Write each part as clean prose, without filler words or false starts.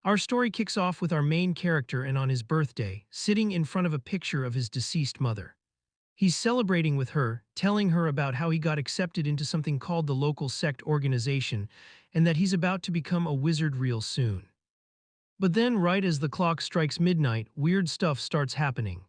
Our story kicks off with our main character and on his birthday, sitting in front of a picture of his deceased mother. He's celebrating with her, telling her about how he got accepted into something called the local sect organization and that he's about to become a wizard real soon. But then, right as the clock strikes midnight, weird stuff starts happening.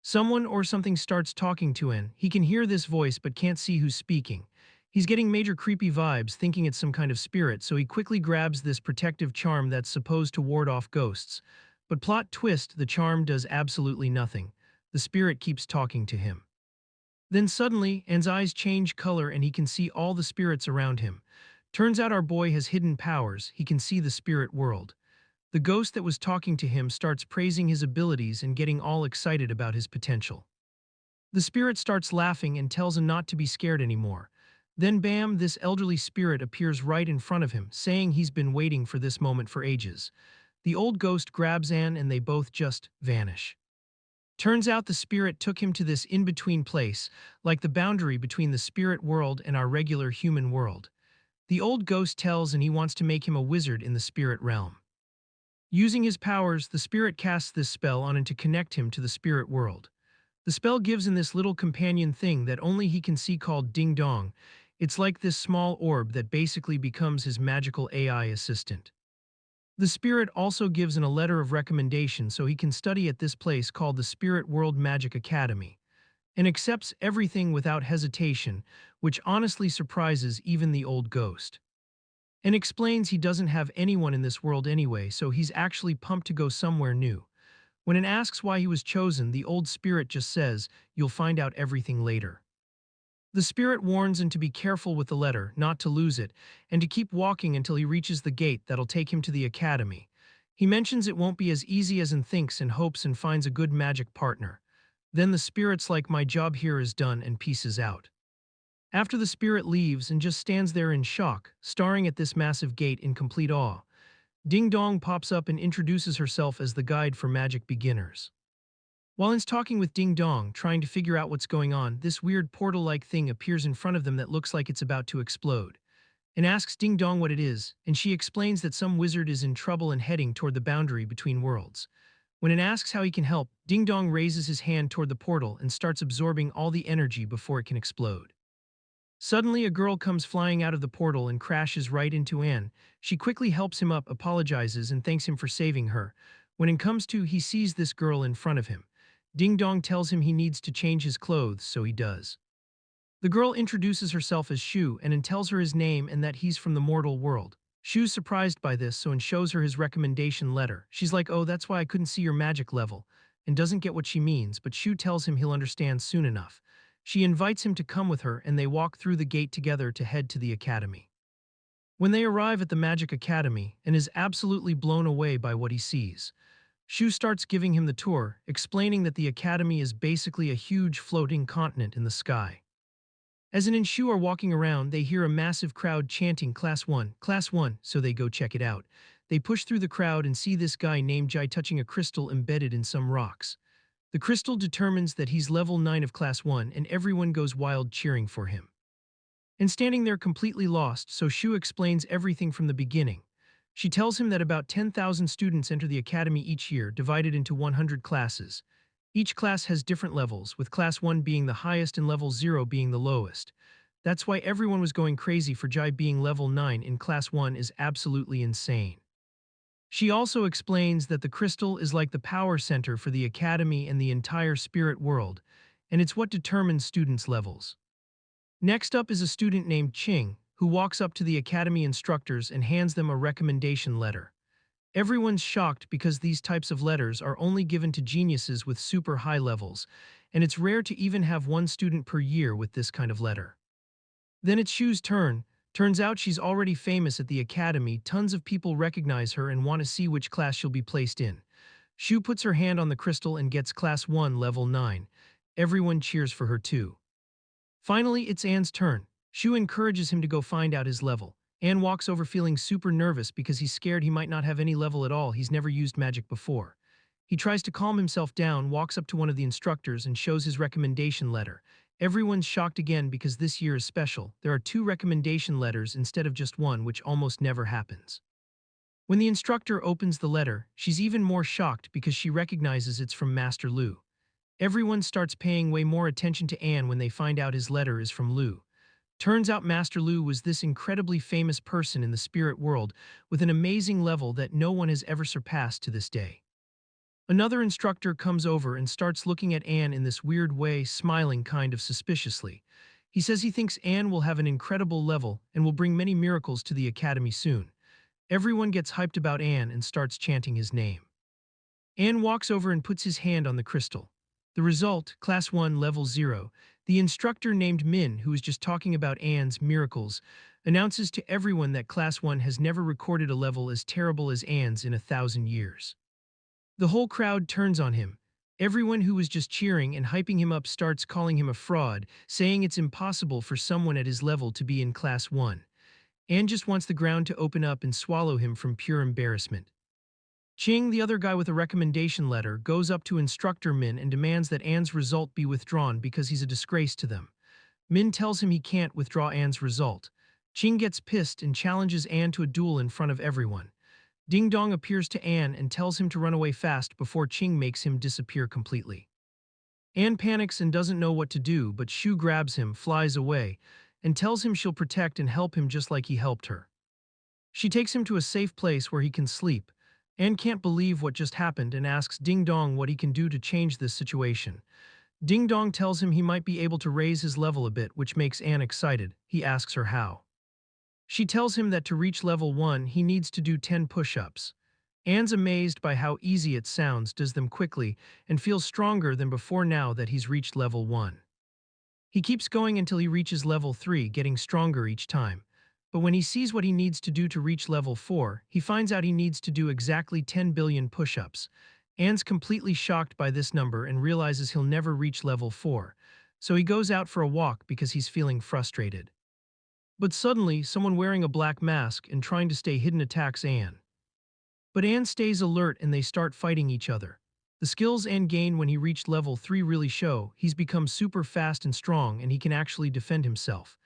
Someone or something starts talking to Anne. He can hear this voice but can't see who's speaking. He's getting major creepy vibes, thinking it's some kind of spirit, so he quickly grabs this protective charm that's supposed to ward off ghosts. But plot twist, the charm does absolutely nothing. The spirit keeps talking to him. Then suddenly, Anne's eyes change color and he can see all the spirits around him. Turns out our boy has hidden powers, he can see the spirit world. The ghost that was talking to him starts praising his abilities and getting all excited about his potential. The spirit starts laughing and tells him not to be scared anymore. Then bam, this elderly spirit appears right in front of him, saying he's been waiting for this moment for ages. The old ghost grabs Anne and they both just vanish. Turns out the spirit took him to this in-between place, like the boundary between the spirit world and our regular human world. The old ghost tells and he wants to make him a wizard in the spirit realm. Using his powers, the spirit casts this spell on him to connect him to the spirit world. The spell gives him this little companion thing that only he can see called Ding Dong. It's like this small orb that basically becomes his magical AI assistant. The spirit also gives him a letter of recommendation so he can study at this place called the Spirit World Magic Academy, and accepts everything without hesitation, which honestly surprises even the old ghost. And explains he doesn't have anyone in this world anyway, so he's actually pumped to go somewhere new. When it asks why he was chosen, the old spirit just says, "You'll find out everything later." The spirit warns him to be careful with the letter, not to lose it, and to keep walking until he reaches the gate that'll take him to the academy. He mentions it won't be as easy as he thinks and hopes and finds a good magic partner. Then the spirit's like, "My job here is done," and pieces out. After the spirit leaves and just stands there in shock, staring at this massive gate in complete awe, Ding Dong pops up and introduces herself as the guide for magic beginners. While he's talking with Ding Dong, trying to figure out what's going on, this weird portal-like thing appears in front of them that looks like it's about to explode, and asks Ding Dong what it is, and she explains that some wizard is in trouble and heading toward the boundary between worlds. When it asks how he can help, Ding Dong raises his hand toward the portal and starts absorbing all the energy before it can explode. Suddenly, a girl comes flying out of the portal and crashes right into Anne. She quickly helps him up, apologizes, and thanks him for saving her. When it comes to, he sees this girl in front of him. Ding Dong tells him he needs to change his clothes, so he does. The girl introduces herself as Shu and tells her his name and that he's from the mortal world. Shu's surprised by this, so and shows her his recommendation letter. She's like, "Oh, that's why I couldn't see your magic level," and doesn't get what she means, but Shu tells him he'll understand soon enough. She invites him to come with her and they walk through the gate together to head to the academy. When they arrive at the Magic Academy, and is absolutely blown away by what he sees. Shu starts giving him the tour, explaining that the academy is basically a huge floating continent in the sky. As An and Shu are walking around, they hear a massive crowd chanting Class 1, so they go check it out. They push through the crowd and see this guy named Jai touching a crystal embedded in some rocks. The crystal determines that he's level 9 of Class 1 and everyone goes wild cheering for him. And standing there completely lost, so Shu explains everything from the beginning. She tells him that about 10,000 students enter the academy each year, divided into 100 classes. Each class has different levels, with Class 1 being the highest and level 0 being the lowest. That's why everyone was going crazy for Jai being level 9 in Class 1 is absolutely insane. She also explains that the crystal is like the power center for the academy and the entire spirit world, and it's what determines students' levels. Next up is a student named Ching, who walks up to the academy instructors and hands them a recommendation letter. Everyone's shocked because these types of letters are only given to geniuses with super high levels, and it's rare to even have one student per year with this kind of letter. Then it's Shu's turn. Turns out she's already famous at the academy, tons of people recognize her and want to see which class she'll be placed in. Shu puts her hand on the crystal and gets Class 1 level 9. Everyone cheers for her too. Finally, it's Anne's turn. Shu encourages him to go find out his level. Anne walks over feeling super nervous because he's scared he might not have any level at all, he's never used magic before. He tries to calm himself down, walks up to one of the instructors and shows his recommendation letter. Everyone's shocked again because this year is special. There are 2 recommendation letters instead of just one, which almost never happens. When the instructor opens the letter, she's even more shocked because she recognizes it's from Master Lu. Everyone starts paying way more attention to Anne when they find out his letter is from Lu. Turns out Master Lu was this incredibly famous person in the spirit world with an amazing level that no one has ever surpassed to this day. Another instructor comes over and starts looking at Anne in this weird way, smiling kind of suspiciously. He says he thinks Anne will have an incredible level and will bring many miracles to the academy soon. Everyone gets hyped about Anne and starts chanting his name. Anne walks over and puts his hand on the crystal. The result, Class 1, Level 0, the instructor named Min, who is just talking about Anne's miracles, announces to everyone that Class 1 has never recorded a level as terrible as Anne's in 1,000 years. The whole crowd turns on him. Everyone who was just cheering and hyping him up starts calling him a fraud, saying it's impossible for someone at his level to be in Class 1. Anne just wants the ground to open up and swallow him from pure embarrassment. Ching, the other guy with a recommendation letter, goes up to Instructor Min and demands that Anne's result be withdrawn because he's a disgrace to them. Min tells him he can't withdraw Anne's result. Ching gets pissed and challenges Anne to a duel in front of everyone. Ding Dong appears to Anne and tells him to run away fast before Ching makes him disappear completely. Anne panics and doesn't know what to do, but Shu grabs him, flies away, and tells him she'll protect and help him just like he helped her. She takes him to a safe place where he can sleep. Anne can't believe what just happened and asks Ding Dong what he can do to change this situation. Ding Dong tells him he might be able to raise his level a bit, which makes Anne excited. He asks her how. She tells him that to reach level 1, he needs to do 10 push-ups. Anne's amazed by how easy it sounds, does them quickly, and feels stronger than before now that he's reached level 1. He keeps going until he reaches level 3, getting stronger each time. But when he sees what he needs to do to reach level 4, he finds out he needs to do exactly 10 billion push-ups. Anne's completely shocked by this number and realizes he'll never reach level 4. So he goes out for a walk because he's feeling frustrated. But suddenly, someone wearing a black mask and trying to stay hidden attacks Anne. But Anne stays alert and they start fighting each other. The skills Anne gained when he reached level 3 really show. He's become super fast and strong and he can actually defend himself.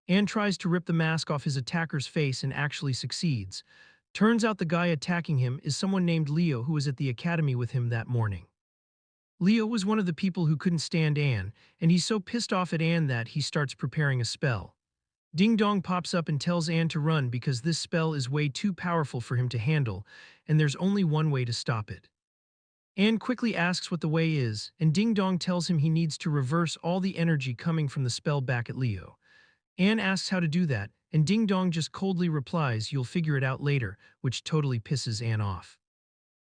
Anne tries to rip the mask off his attacker's face and actually succeeds. Turns out the guy attacking him is someone named Leo who was at the academy with him that morning. Leo was one of the people who couldn't stand Anne, and he's so pissed off at Anne that he starts preparing a spell. Ding Dong pops up and tells Anne to run because this spell is way too powerful for him to handle, and there's only one way to stop it. Anne quickly asks what the way is, and Ding Dong tells him he needs to reverse all the energy coming from the spell back at Leo. Anne asks how to do that, and Ding Dong just coldly replies, "You'll figure it out later," which totally pisses Anne off.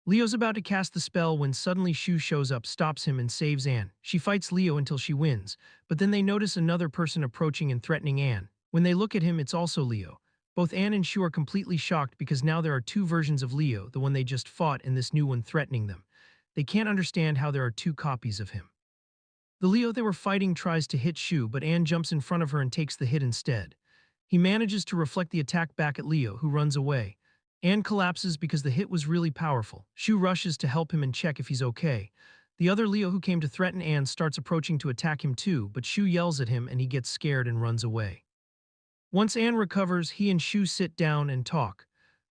Leo's about to cast the spell when suddenly Shu shows up, stops him, and saves Anne. She fights Leo until she wins, but then they notice another person approaching and threatening Anne. When they look at him, it's also Leo. Both Anne and Shu are completely shocked because now there are two versions of Leo, the one they just fought and this new one threatening them. They can't understand how there are two copies of him. The Leo they were fighting tries to hit Shu, but Anne jumps in front of her and takes the hit instead. He manages to reflect the attack back at Leo, who runs away. Anne collapses because the hit was really powerful. Shu rushes to help him and check if he's okay. The other Leo who came to threaten Anne starts approaching to attack him too, but Shu yells at him and he gets scared and runs away. Once Anne recovers, he and Shu sit down and talk.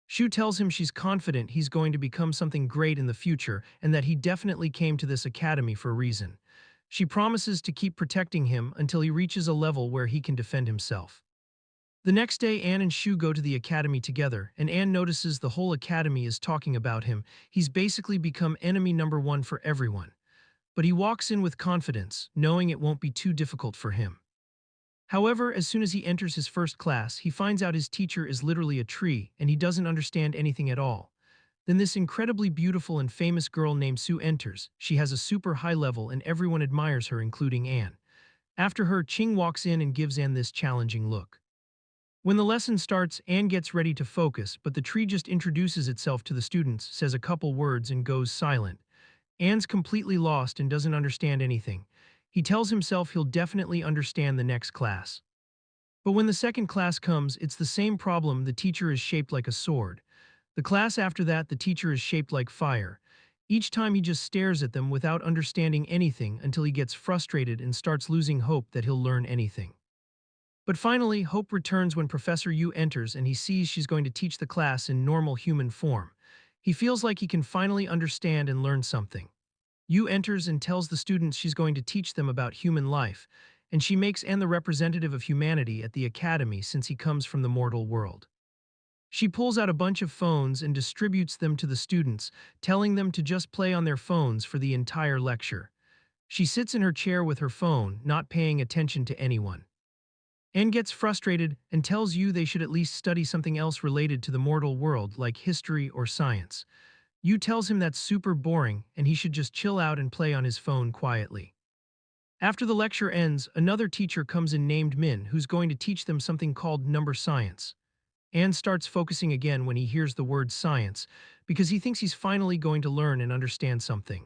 Shu tells him she's confident he's going to become something great in the future and that he definitely came to this academy for a reason. She promises to keep protecting him until he reaches a level where he can defend himself. The next day, Anne and Shu go to the academy together, and Anne notices the whole academy is talking about him. He's basically become enemy number one for everyone. But he walks in with confidence, knowing it won't be too difficult for him. However, as soon as he enters his first class, he finds out his teacher is literally a tree, and he doesn't understand anything at all. Then this incredibly beautiful and famous girl named Sue enters. She has a super high level and everyone admires her, including Anne. After her, Ching walks in and gives Anne this challenging look. When the lesson starts, Anne gets ready to focus, but the tree just introduces itself to the students, says a couple words, and goes silent. Anne's completely lost and doesn't understand anything. He tells himself he'll definitely understand the next class. But when the second class comes, it's the same problem. The teacher is shaped like a sword. The class after that, the teacher is shaped like fire. Each time he just stares at them without understanding anything until he gets frustrated and starts losing hope that he'll learn anything. But finally, hope returns when Professor Yu enters and he sees she's going to teach the class in normal human form. He feels like he can finally understand and learn something. Yu enters and tells the students she's going to teach them about human life, and she makes Anne the representative of humanity at the academy since he comes from the mortal world. She pulls out a bunch of phones and distributes them to the students, telling them to just play on their phones for the entire lecture. She sits in her chair with her phone, not paying attention to anyone. Anne gets frustrated and tells Yu they should at least study something else related to the mortal world, like history or science. Yu tells him that's super boring and he should just chill out and play on his phone quietly. After the lecture ends, another teacher comes in named Min who's going to teach them something called number science. Anne starts focusing again when he hears the word science, because he thinks he's finally going to learn and understand something.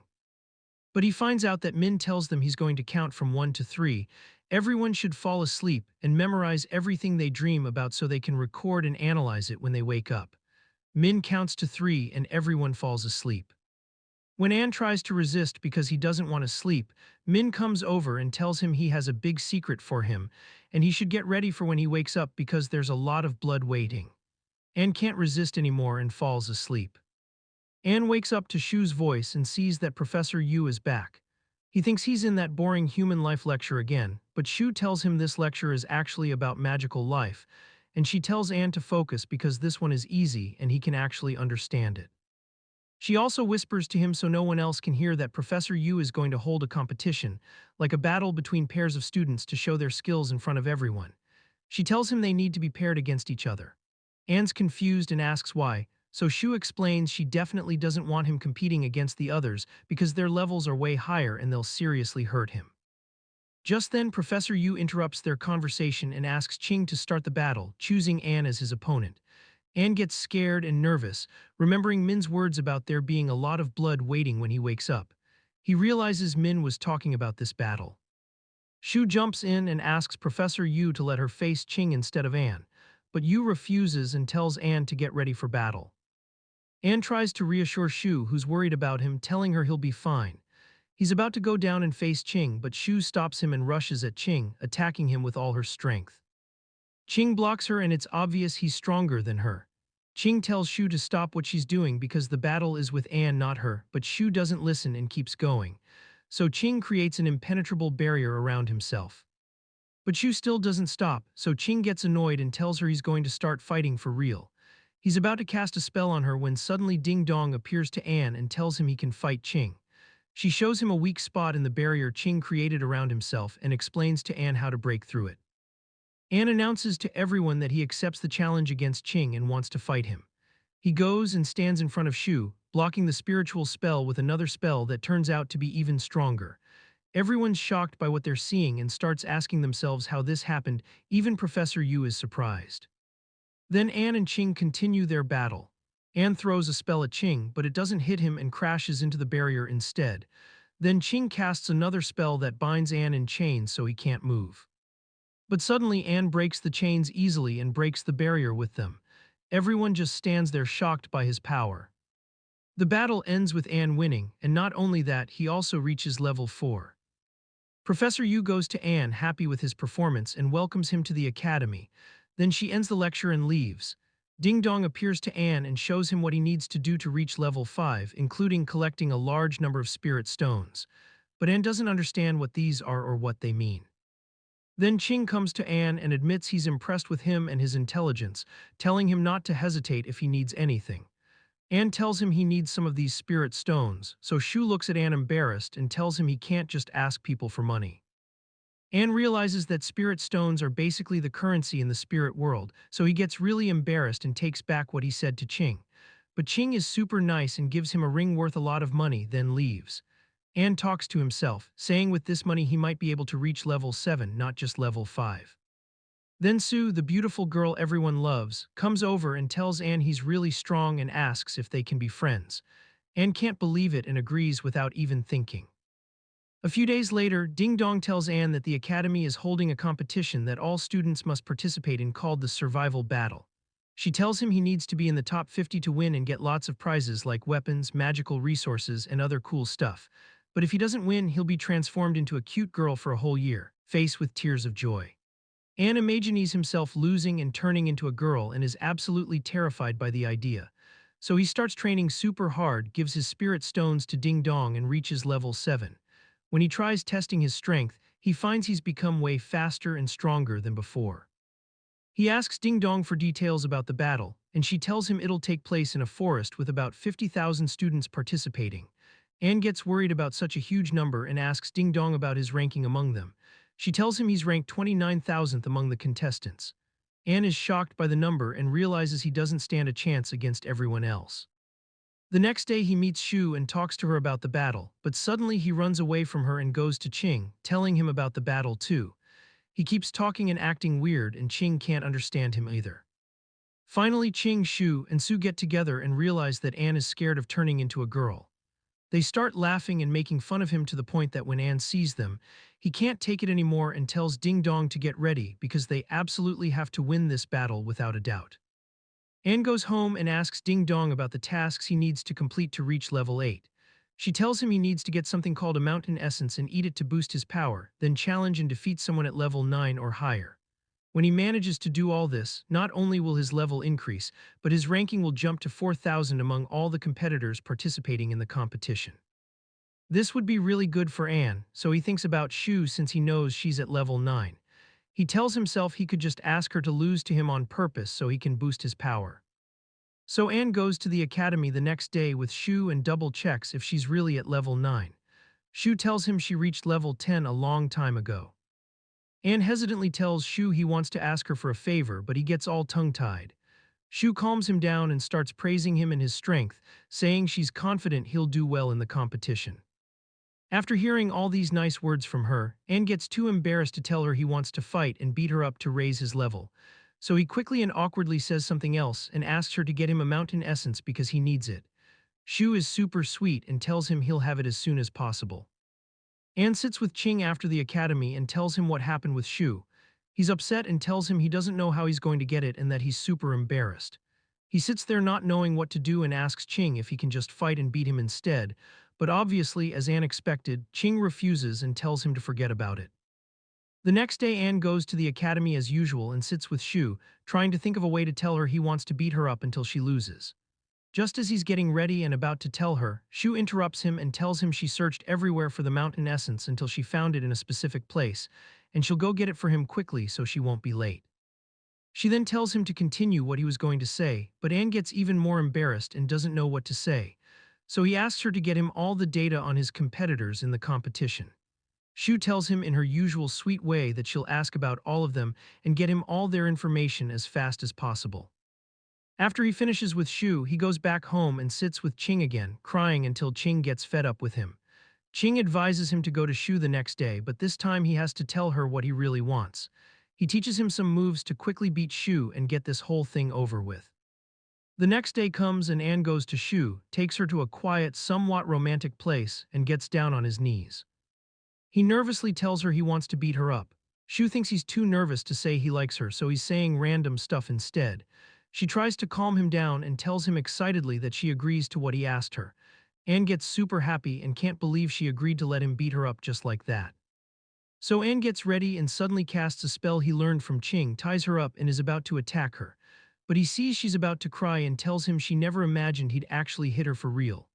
But he finds out that Min tells them he's going to count from 1 to 3. Everyone should fall asleep and memorize everything they dream about so they can record and analyze it when they wake up. Min counts to 3 and everyone falls asleep. When Anne tries to resist because he doesn't want to sleep, Min comes over and tells him he has a big secret for him, and he should get ready for when he wakes up because there's a lot of blood waiting. Anne can't resist anymore and falls asleep. Anne wakes up to Shu's voice and sees that Professor Yu is back. He thinks he's in that boring human life lecture again, but Shu tells him this lecture is actually about magical life, and she tells Anne to focus because this one is easy and he can actually understand it. She also whispers to him so no one else can hear that Professor Yu is going to hold a competition, like a battle between pairs of students to show their skills in front of everyone. She tells him they need to be paired against each other. Anne's confused and asks why, so Shu explains she definitely doesn't want him competing against the others because their levels are way higher and they'll seriously hurt him. Just then, Professor Yu interrupts their conversation and asks Qing to start the battle, choosing Anne as his opponent. Anne gets scared and nervous, remembering Min's words about there being a lot of blood waiting when he wakes up. He realizes Min was talking about this battle. Shu jumps in and asks Professor Yu to let her face Qing instead of Anne, but Yu refuses and tells Anne to get ready for battle. Anne tries to reassure Shu, who's worried about him, telling her he'll be fine. He's about to go down and face Qing, but Shu stops him and rushes at Qing, attacking him with all her strength. Qing blocks her and it's obvious he's stronger than her. Qing tells Shu to stop what she's doing because the battle is with Anne, not her, but Shu doesn't listen and keeps going. So Qing creates an impenetrable barrier around himself. But Shu still doesn't stop, so Qing gets annoyed and tells her he's going to start fighting for real. He's about to cast a spell on her when suddenly Ding Dong appears to Anne and tells him he can fight Qing. She shows him a weak spot in the barrier Qing created around himself and explains to Anne how to break through it. Anne announces to everyone that he accepts the challenge against Qing and wants to fight him. He goes and stands in front of Shu, blocking the spiritual spell with another spell that turns out to be even stronger. Everyone's shocked by what they're seeing and starts asking themselves how this happened. Even Professor Yu is surprised. Then Anne and Qing continue their battle. Anne throws a spell at Qing, but it doesn't hit him and crashes into the barrier instead. Then Qing casts another spell that binds Anne in chains so he can't move. But suddenly Anne breaks the chains easily and breaks the barrier with them. Everyone just stands there shocked by his power. The battle ends with Anne winning, and not only that, he also reaches level 4. Professor Yu goes to Anne happy with his performance and welcomes him to the academy. Then she ends the lecture and leaves. Ding Dong appears to Anne and shows him what he needs to do to reach level 5, including collecting a large number of spirit stones. But Anne doesn't understand what these are or what they mean. Then Qing comes to Anne and admits he's impressed with him and his intelligence, telling him not to hesitate if he needs anything. Anne tells him he needs some of these spirit stones, so Shu looks at Anne embarrassed and tells him he can't just ask people for money. Anne realizes that spirit stones are basically the currency in the spirit world, so he gets really embarrassed and takes back what he said to Qing. But Qing is super nice and gives him a ring worth a lot of money, then leaves. Anne talks to himself, saying with this money he might be able to reach level 7, not just level 5. Then Sue, the beautiful girl everyone loves, comes over and tells Anne he's really strong and asks if they can be friends. Anne can't believe it and agrees without even thinking. A few days later, Ding Dong tells Anne that the academy is holding a competition that all students must participate in called the Survival Battle. She tells him he needs to be in the top 50 to win and get lots of prizes like weapons, magical resources, and other cool stuff. But if he doesn't win, he'll be transformed into a cute girl for a whole year, faced with tears of joy. Anne imagines himself losing and turning into a girl and is absolutely terrified by the idea. So he starts training super hard, gives his spirit stones to Ding Dong and reaches level 7. When he tries testing his strength, he finds he's become way faster and stronger than before. He asks Ding Dong for details about the battle, and she tells him it'll take place in a forest with about 50,000 students participating. Anne gets worried about such a huge number and asks Ding Dong about his ranking among them. She tells him he's ranked 29,000th among the contestants. Anne is shocked by the number and realizes he doesn't stand a chance against everyone else. The next day he meets Shu and talks to her about the battle, but suddenly he runs away from her and goes to Qing, telling him about the battle too. He keeps talking and acting weird and Qing can't understand him either. Finally Qing, Shu, and Su get together and realize that Anne is scared of turning into a girl. They start laughing and making fun of him to the point that when Anne sees them, he can't take it anymore and tells Ding Dong to get ready because they absolutely have to win this battle without a doubt. Anne goes home and asks Ding Dong about the tasks he needs to complete to reach level 8. She tells him he needs to get something called a mountain essence and eat it to boost his power, then challenge and defeat someone at level 9 or higher. When he manages to do all this, not only will his level increase, but his ranking will jump to 4,000 among all the competitors participating in the competition. This would be really good for Anne, so he thinks about Shu since he knows she's at level 9. He tells himself he could just ask her to lose to him on purpose so he can boost his power. So Anne goes to the academy the next day with Shu and double checks if she's really at level 9. Shu tells him she reached level 10 a long time ago. Anne hesitantly tells Shu he wants to ask her for a favor, but he gets all tongue-tied. Shu calms him down and starts praising him and his strength, saying she's confident he'll do well in the competition. After hearing all these nice words from her, Anne gets too embarrassed to tell her he wants to fight and beat her up to raise his level. So he quickly and awkwardly says something else and asks her to get him a mountain essence because he needs it. Shu is super sweet and tells him he'll have it as soon as possible. Anne sits with Qing after the academy and tells him what happened with Shu. He's upset and tells him he doesn't know how he's going to get it and that he's super embarrassed. He sits there not knowing what to do and asks Qing if he can just fight and beat him instead, but obviously, as Anne expected, Qing refuses and tells him to forget about it. The next day Anne goes to the academy as usual and sits with Shu, trying to think of a way to tell her he wants to beat her up until she loses. Just as he's getting ready and about to tell her, Shu interrupts him and tells him she searched everywhere for the mountain essence until she found it in a specific place, and she'll go get it for him quickly so she won't be late. She then tells him to continue what he was going to say, but Anne gets even more embarrassed and doesn't know what to say. So he asks her to get him all the data on his competitors in the competition. Shu tells him in her usual sweet way that she'll ask about all of them and get him all their information as fast as possible. After he finishes with Shu, he goes back home and sits with Qing again, crying until Qing gets fed up with him. Qing advises him to go to Shu the next day, but this time he has to tell her what he really wants. He teaches him some moves to quickly beat Shu and get this whole thing over with. The next day comes and Anne goes to Shu, takes her to a quiet, somewhat romantic place, and gets down on his knees. He nervously tells her he wants to beat her up. Shu thinks he's too nervous to say he likes her, so he's saying random stuff instead. She tries to calm him down and tells him excitedly that she agrees to what he asked her. Anne gets super happy and can't believe she agreed to let him beat her up just like that. So Anne gets ready and suddenly casts a spell he learned from Qing, ties her up and is about to attack her. But he sees she's about to cry and tells him she never imagined he'd actually hit her for real.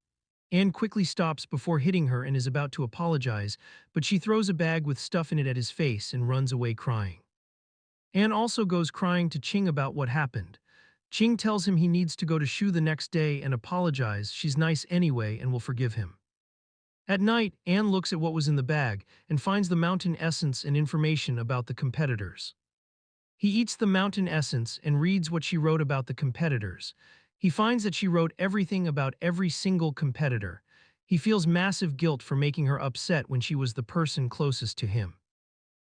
Anne quickly stops before hitting her and is about to apologize, but she throws a bag with stuff in it at his face and runs away crying. Anne also goes crying to Qing about what happened. Qing tells him he needs to go to Shu the next day and apologize. She's nice anyway and will forgive him. At night, Anne looks at what was in the bag and finds the mountain essence and information about the competitors. He eats the mountain essence and reads what she wrote about the competitors. He finds that she wrote everything about every single competitor. He feels massive guilt for making her upset when she was the person closest to him.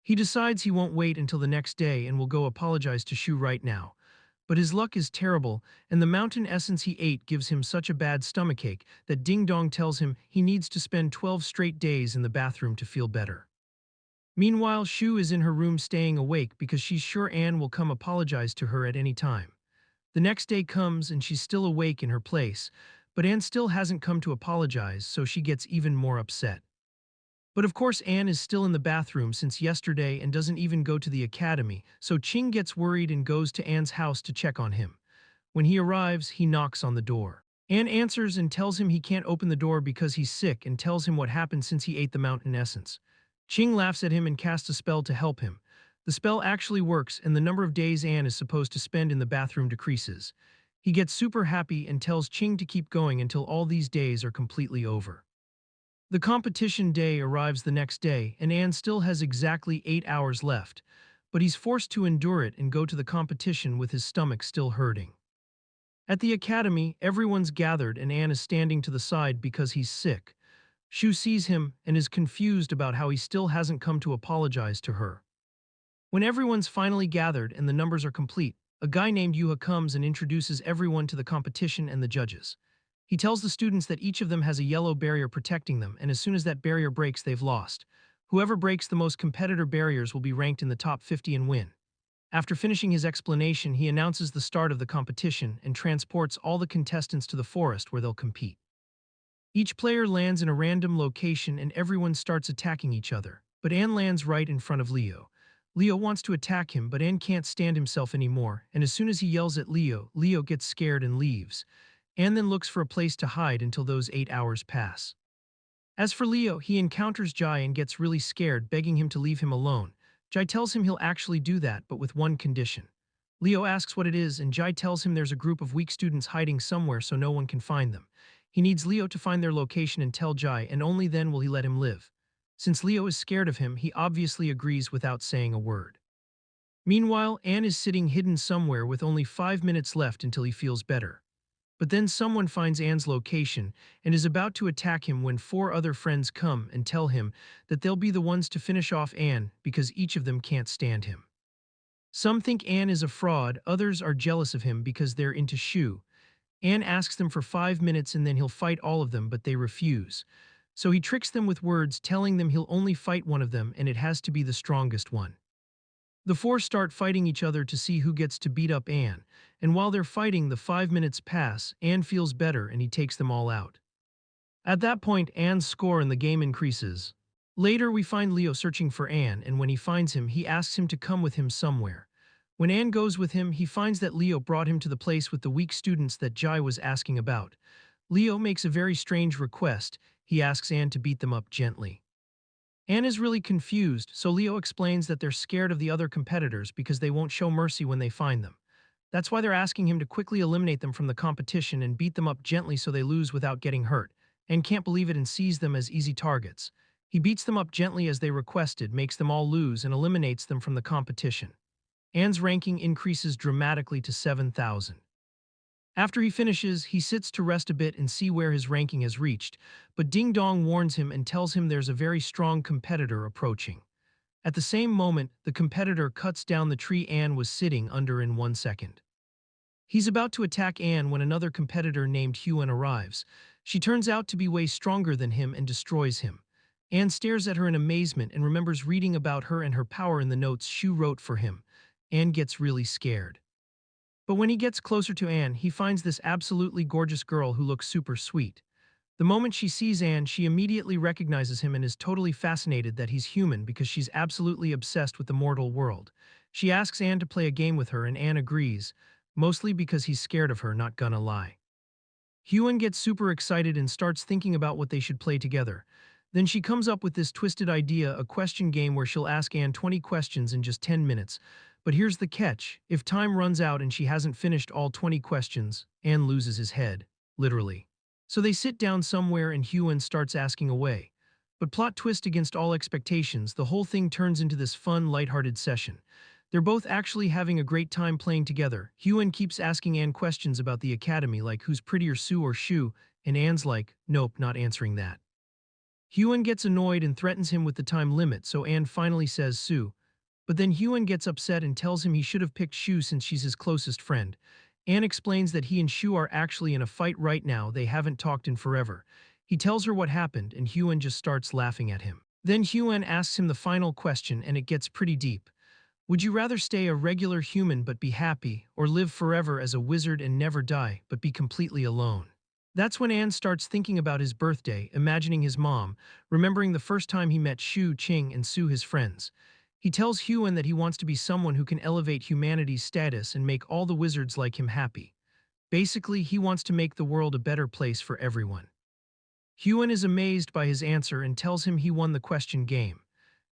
He decides he won't wait until the next day and will go apologize to Shu right now. But his luck is terrible, and the mountain essence he ate gives him such a bad stomachache that Ding Dong tells him he needs to spend 12 straight days in the bathroom to feel better. Meanwhile, Shu is in her room staying awake because she's sure Anne will come apologize to her at any time. The next day comes and she's still awake in her place, but Anne still hasn't come to apologize, so she gets even more upset. But of course Anne is still in the bathroom since yesterday and doesn't even go to the academy, so Ching gets worried and goes to Anne's house to check on him. When he arrives, he knocks on the door. Anne answers and tells him he can't open the door because he's sick and tells him what happened since he ate the mountain essence. Ching laughs at him and casts a spell to help him. The spell actually works and the number of days Anne is supposed to spend in the bathroom decreases. He gets super happy and tells Ching to keep going until all these days are completely over. The competition day arrives the next day and Anne still has exactly 8 hours left, but he's forced to endure it and go to the competition with his stomach still hurting. At the academy, everyone's gathered and Anne is standing to the side because he's sick. Shu sees him and is confused about how he still hasn't come to apologize to her. When everyone's finally gathered and the numbers are complete, a guy named Yuha comes and introduces everyone to the competition and the judges. He tells the students that each of them has a yellow barrier protecting them, and as soon as that barrier breaks, they've lost. Whoever breaks the most competitor barriers will be ranked in the top 50 and win. After finishing his explanation, he announces the start of the competition and transports all the contestants to the forest where they'll compete. Each player lands in a random location and everyone starts attacking each other, but Anne lands right in front of Leo. Leo wants to attack him, but Anne can't stand himself anymore, and as soon as he yells at Leo, Leo gets scared and leaves. Anne then looks for a place to hide until those 8 hours pass. As for Leo, he encounters Jai and gets really scared, begging him to leave him alone. Jai tells him he'll actually do that, but with one condition. Leo asks what it is, and Jai tells him there's a group of weak students hiding somewhere so no one can find them. He needs Leo to find their location and tell Jai, and only then will he let him live. Since Leo is scared of him, he obviously agrees without saying a word. Meanwhile, Anne is sitting hidden somewhere with only 5 minutes left until he feels better. But then someone finds Anne's location and is about to attack him when 4 other friends come and tell him that they'll be the ones to finish off Anne because each of them can't stand him. Some think Anne is a fraud, others are jealous of him because they're into Shu. Anne asks them for 5 minutes and then he'll fight all of them, but they refuse. So he tricks them with words, telling them he'll only fight one of them and it has to be the strongest one. The 4 start fighting each other to see who gets to beat up Anne, and while they're fighting, the 5 minutes pass, Anne feels better and he takes them all out. At that point, Anne's score in the game increases. Later, we find Leo searching for Anne, and when he finds him, he asks him to come with him somewhere. When Anne goes with him, he finds that Leo brought him to the place with the weak students that Jai was asking about. Leo makes a very strange request. He asks Anne to beat them up gently. Anne is really confused, so Leo explains that they're scared of the other competitors because they won't show mercy when they find them. That's why they're asking him to quickly eliminate them from the competition and beat them up gently so they lose without getting hurt. Anne can't believe it and sees them as easy targets. He beats them up gently as they requested, makes them all lose, and eliminates them from the competition. Anne's ranking increases dramatically to 7,000. After he finishes, he sits to rest a bit and see where his ranking has reached, but Ding Dong warns him and tells him there's a very strong competitor approaching. At the same moment, the competitor cuts down the tree Anne was sitting under in 1 second. He's about to attack Anne when another competitor named Huan arrives. She turns out to be way stronger than him and destroys him. Anne stares at her in amazement and remembers reading about her and her power in the notes Shu wrote for him. Anne gets really scared. But when he gets closer to Anne, he finds this absolutely gorgeous girl who looks super sweet. The moment she sees Anne, she immediately recognizes him and is totally fascinated that he's human because she's absolutely obsessed with the mortal world. She asks Anne to play a game with her and Anne agrees, mostly because he's scared of her, not gonna lie. Huan gets super excited and starts thinking about what they should play together. Then she comes up with this twisted idea, a question game where she'll ask Anne 20 questions in just 10 minutes. But here's the catch. If time runs out and she hasn't finished all 20 questions, Anne loses his head, literally. So they sit down somewhere and Huan starts asking away. But plot twist against all expectations, the whole thing turns into this fun, lighthearted session. They're both actually having a great time playing together. Huan keeps asking Anne questions about the academy like who's prettier, Sue or Shu, and Anne's like, nope, not answering that. Huan gets annoyed and threatens him with the time limit, so Anne finally says Sue. But then Huan gets upset and tells him he should have picked Shu since she's his closest friend. Anne explains that he and Shu are actually in a fight right now, they haven't talked in forever. He tells her what happened and Huan just starts laughing at him. Then Huan asks him the final question and it gets pretty deep. Would you rather stay a regular human but be happy, or live forever as a wizard and never die but be completely alone? That's when Anne starts thinking about his birthday, imagining his mom, remembering the first time he met Shu, Qing, and Su, his friends. He tells Huan that he wants to be someone who can elevate humanity's status and make all the wizards like him happy. Basically, he wants to make the world a better place for everyone. Huan is amazed by his answer and tells him he won the question game.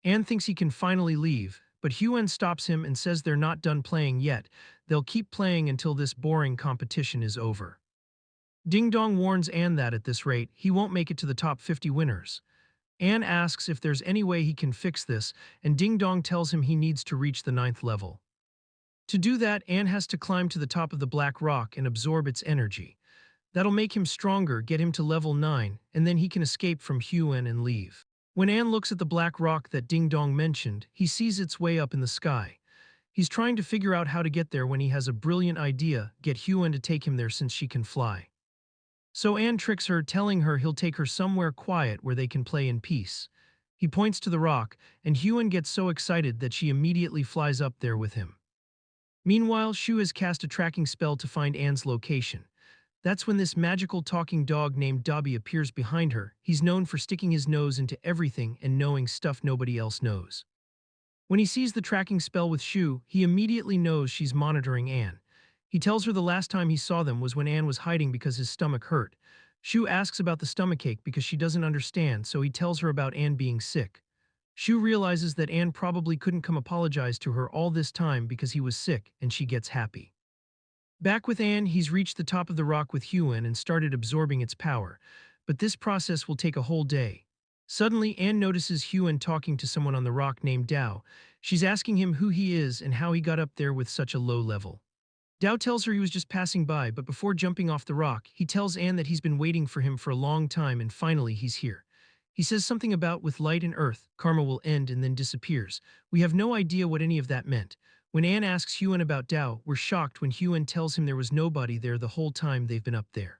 Anne thinks he can finally leave, but Huan stops him and says they're not done playing yet. They'll keep playing until this boring competition is over. Ding Dong warns Anne that at this rate, he won't make it to the top 50 winners. Anne asks if there's any way he can fix this, and Ding Dong tells him he needs to reach the 9th level. To do that, Anne has to climb to the top of the black rock and absorb its energy. That'll make him stronger, get him to level 9, and then he can escape from Huan and leave. When Anne looks at the black rock that Ding Dong mentioned, he sees it's way up in the sky. He's trying to figure out how to get there when he has a brilliant idea, get Huan to take him there since she can fly. So Anne tricks her, telling her he'll take her somewhere quiet where they can play in peace. He points to the rock, and Huan gets so excited that she immediately flies up there with him. Meanwhile, Shu has cast a tracking spell to find Anne's location. That's when this magical talking dog named Dobby appears behind her. He's known for sticking his nose into everything and knowing stuff nobody else knows. When he sees the tracking spell with Shu, he immediately knows she's monitoring Anne. He tells her the last time he saw them was when Anne was hiding because his stomach hurt. Shu asks about the stomachache because she doesn't understand, so he tells her about Anne being sick. Shu realizes that Anne probably couldn't come apologize to her all this time because he was sick, and she gets happy. Back with Anne, he's reached the top of the rock with Huan and started absorbing its power. But this process will take a whole day. Suddenly, Anne notices Huan talking to someone on the rock named Dao. She's asking him who he is and how he got up there with such a low level. Dao tells her he was just passing by, but before jumping off the rock, he tells Anne that he's been waiting for him for a long time and finally he's here. He says something about with light and earth, karma will end and then disappears. We have no idea what any of that meant. When Anne asks Huan about Dao, we're shocked when Huan tells him there was nobody there the whole time they've been up there.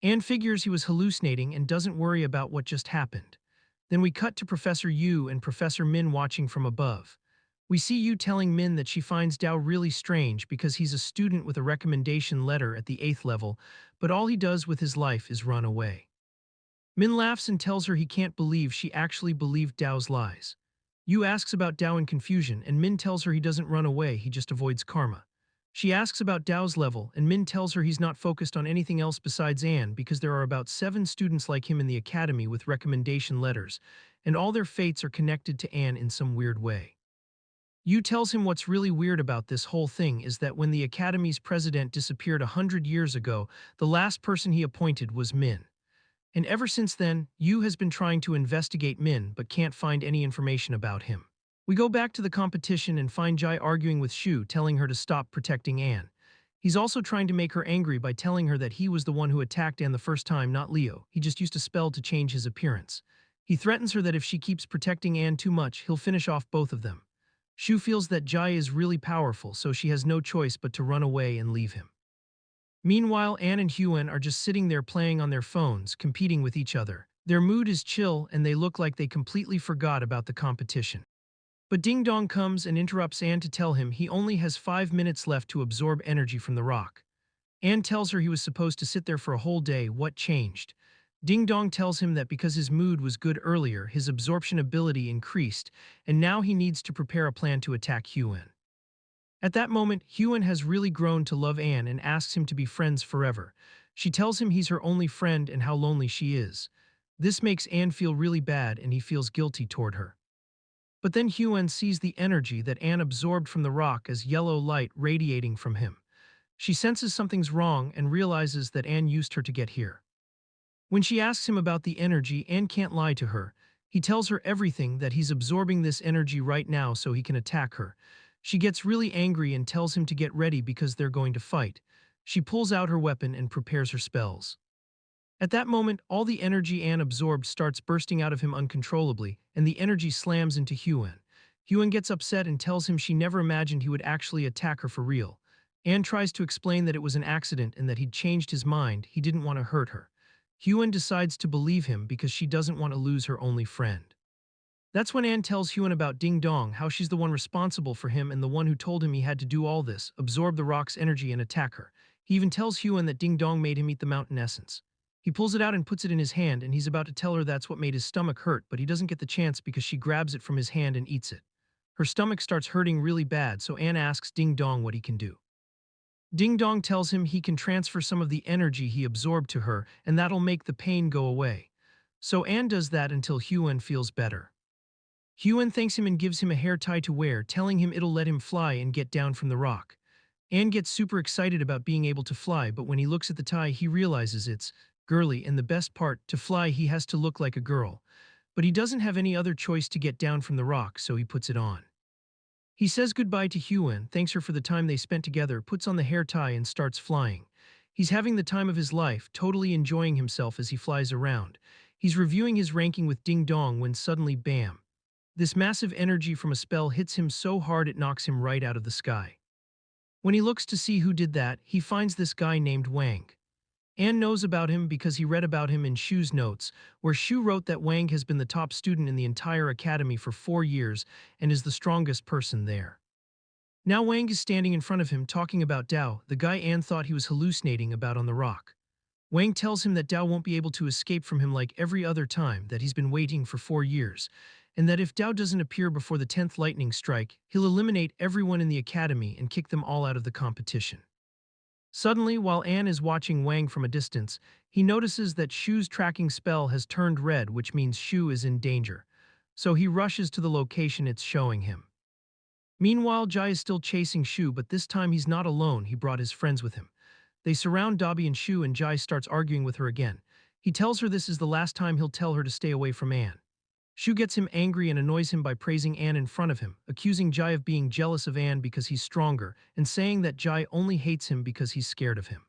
Anne figures he was hallucinating and doesn't worry about what just happened. Then we cut to Professor Yu and Professor Min watching from above. We see Yu telling Min that she finds Dao really strange because he's a student with a recommendation letter at the 8th level, but all he does with his life is run away. Min laughs and tells her he can't believe she actually believed Dao's lies. Yu asks about Dao in confusion, and Min tells her he doesn't run away, he just avoids karma. She asks about Dao's level, and Min tells her he's not focused on anything else besides Anne because there are about 7 students like him in the academy with recommendation letters, and all their fates are connected to Anne in some weird way. Yu tells him what's really weird about this whole thing is that when the Academy's president disappeared 100 years ago, the last person he appointed was Min. And ever since then, Yu has been trying to investigate Min but can't find any information about him. We go back to the competition and find Jai arguing with Shu, telling her to stop protecting Anne. He's also trying to make her angry by telling her that he was the one who attacked Anne the first time, not Leo. He just used a spell to change his appearance. He threatens her that if she keeps protecting Anne too much, he'll finish off both of them. Shu feels that Jai is really powerful, so she has no choice but to run away and leave him. Meanwhile, Anne and Huan are just sitting there playing on their phones, competing with each other. Their mood is chill and they look like they completely forgot about the competition. But Ding Dong comes and interrupts Anne to tell him he only has 5 minutes left to absorb energy from the rock. Anne tells her he was supposed to sit there for a whole day. What changed? Ding Dong tells him that because his mood was good earlier, his absorption ability increased, and now he needs to prepare a plan to attack Huan. At that moment, Huan has really grown to love Anne and asks him to be friends forever. She tells him he's her only friend and how lonely she is. This makes Anne feel really bad and he feels guilty toward her. But then Huan sees the energy that Anne absorbed from the rock as yellow light radiating from him. She senses something's wrong and realizes that Anne used her to get here. When she asks him about the energy, Anne can't lie to her. He tells her everything, that he's absorbing this energy right now so he can attack her. She gets really angry and tells him to get ready because they're going to fight. She pulls out her weapon and prepares her spells. At that moment, all the energy Anne absorbed starts bursting out of him uncontrollably, and the energy slams into Huan. Huan gets upset and tells him she never imagined he would actually attack her for real. Anne tries to explain that it was an accident and that he'd changed his mind, he didn't want to hurt her. Huan decides to believe him because she doesn't want to lose her only friend. That's when Anne tells Huan about Ding Dong, how she's the one responsible for him and the one who told him he had to do all this, absorb the rock's energy and attack her. He even tells Huan that Ding Dong made him eat the mountain essence. He pulls it out and puts it in his hand, and he's about to tell her that's what made his stomach hurt, but he doesn't get the chance because she grabs it from his hand and eats it. Her stomach starts hurting really bad, so Anne asks Ding Dong what he can do. Ding Dong tells him he can transfer some of the energy he absorbed to her, and that'll make the pain go away. So Anne does that until Huan feels better. Huan thanks him and gives him a hair tie to wear, telling him it'll let him fly and get down from the rock. Anne gets super excited about being able to fly, but when he looks at the tie, he realizes it's girly, and the best part, to fly he has to look like a girl. But he doesn't have any other choice to get down from the rock, so he puts it on. He says goodbye to Huan, thanks her for the time they spent together, puts on the hair tie and starts flying. He's having the time of his life, totally enjoying himself as he flies around. He's reviewing his ranking with Ding Dong when suddenly bam! This massive energy from a spell hits him so hard it knocks him right out of the sky. When he looks to see who did that, he finds this guy named Wang. Anne knows about him because he read about him in Shu's notes, where Shu wrote that Wang has been the top student in the entire academy for 4 years and is the strongest person there. Now Wang is standing in front of him talking about Dao, the guy Anne thought he was hallucinating about on the rock. Wang tells him that Dao won't be able to escape from him like every other time, that he's been waiting for 4 years, and that if Dao doesn't appear before the 10th lightning strike, he'll eliminate everyone in the academy and kick them all out of the competition. Suddenly, while Anne is watching Wang from a distance, he notices that Shu's tracking spell has turned red, which means Shu is in danger. So he rushes to the location it's showing him. Meanwhile, Jai is still chasing Shu, but this time he's not alone, he brought his friends with him. They surround Dobby and Shu, and Jai starts arguing with her again. He tells her this is the last time he'll tell her to stay away from Anne. Shu gets him angry and annoys him by praising Anne in front of him, accusing Jai of being jealous of Anne because he's stronger, and saying that Jai only hates him because he's scared of him.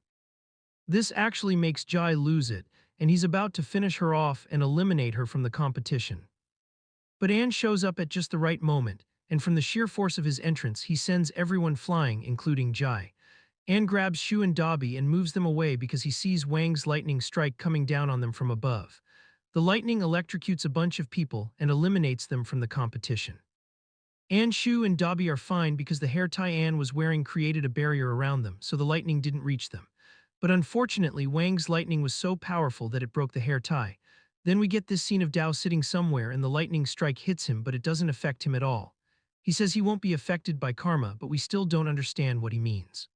This actually makes Jai lose it, and he's about to finish her off and eliminate her from the competition. But Anne shows up at just the right moment, and from the sheer force of his entrance, he sends everyone flying, including Jai. Anne grabs Shu and Dobby and moves them away because he sees Wang's lightning strike coming down on them from above. The lightning electrocutes a bunch of people and eliminates them from the competition. Anne, Shu, and Dobby are fine because the hair tie Anne was wearing created a barrier around them, so the lightning didn't reach them. But unfortunately, Wang's lightning was so powerful that it broke the hair tie. Then we get this scene of Dao sitting somewhere and the lightning strike hits him, but it doesn't affect him at all. He says he won't be affected by karma, but we still don't understand what he means.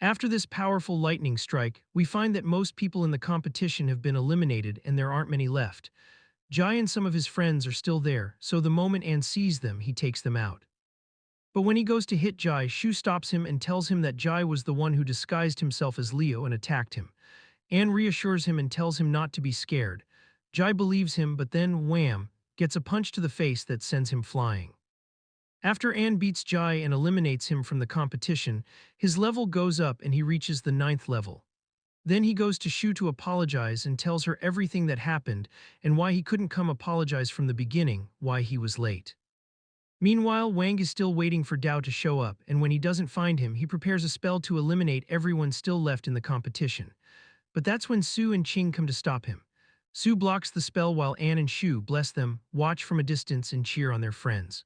After this powerful lightning strike, we find that most people in the competition have been eliminated and there aren't many left. Jai and some of his friends are still there, so the moment Anne sees them, he takes them out. But when he goes to hit Jai, Shu stops him and tells him that Jai was the one who disguised himself as Leo and attacked him. Anne reassures him and tells him not to be scared. Jai believes him, but then, wham, gets a punch to the face that sends him flying. After Anne beats Jai and eliminates him from the competition, his level goes up and he reaches the 9th level. Then he goes to Shu to apologize and tells her everything that happened and why he couldn't come apologize from the beginning, why he was late. Meanwhile, Wang is still waiting for Dao to show up, and when he doesn't find him, he prepares a spell to eliminate everyone still left in the competition. But that's when Su and Qing come to stop him. Su blocks the spell while Anne and Shu, bless them, watch from a distance and cheer on their friends.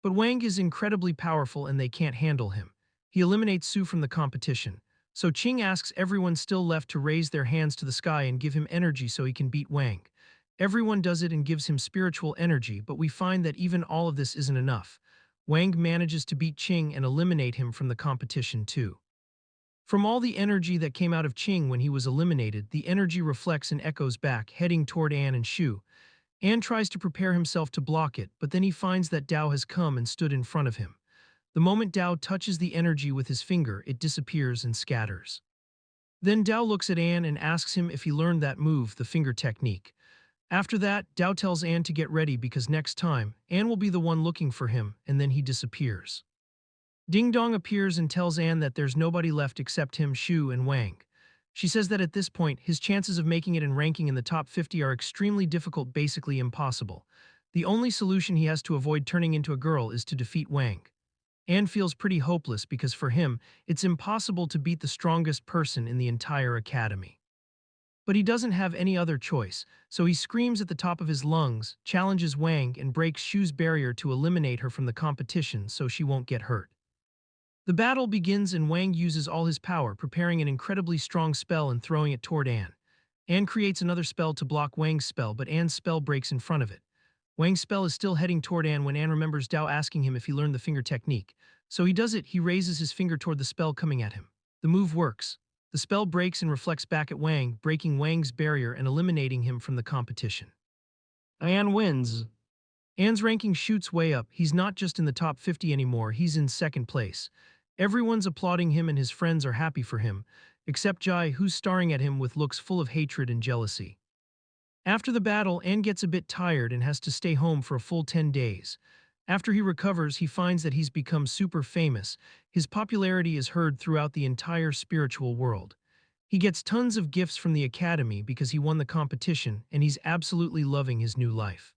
But Wang is incredibly powerful and they can't handle him. He eliminates Su from the competition. So Qing asks everyone still left to raise their hands to the sky and give him energy so he can beat Wang. Everyone does it and gives him spiritual energy, but we find that even all of this isn't enough. Wang manages to beat Qing and eliminate him from the competition too. From all the energy that came out of Qing when he was eliminated, the energy reflects and echoes back, heading toward Anne and Shu. Anne tries to prepare himself to block it, but then he finds that Dao has come and stood in front of him. The moment Dao touches the energy with his finger, it disappears and scatters. Then Dao looks at Anne and asks him if he learned that move, the finger technique. After that, Dao tells Anne to get ready because next time, Anne will be the one looking for him, and then he disappears. Ding Dong appears and tells Anne that there's nobody left except him, Shu, and Wang. She says that at this point, his chances of making it and ranking in the top 50 are extremely difficult, basically impossible. The only solution he has to avoid turning into a girl is to defeat Wang. Anne feels pretty hopeless because for him, it's impossible to beat the strongest person in the entire academy. But he doesn't have any other choice, so he screams at the top of his lungs, challenges Wang, and breaks Shu's barrier to eliminate her from the competition so she won't get hurt. The battle begins and Wang uses all his power, preparing an incredibly strong spell and throwing it toward Anne. Anne creates another spell to block Wang's spell, but Anne's spell breaks in front of it. Wang's spell is still heading toward Anne when Anne remembers Dao asking him if he learned the finger technique. So he does it, he raises his finger toward the spell coming at him. The move works. The spell breaks and reflects back at Wang, breaking Wang's barrier and eliminating him from the competition. Anne wins. Anne's ranking shoots way up. He's not just in the top 50 anymore, he's in second place. Everyone's applauding him and his friends are happy for him, except Jai, who's staring at him with looks full of hatred and jealousy. After the battle, Anne gets a bit tired and has to stay home for a full 10 days. After he recovers, he finds that he's become super famous. His popularity is heard throughout the entire spiritual world. He gets tons of gifts from the academy because he won the competition, and he's absolutely loving his new life.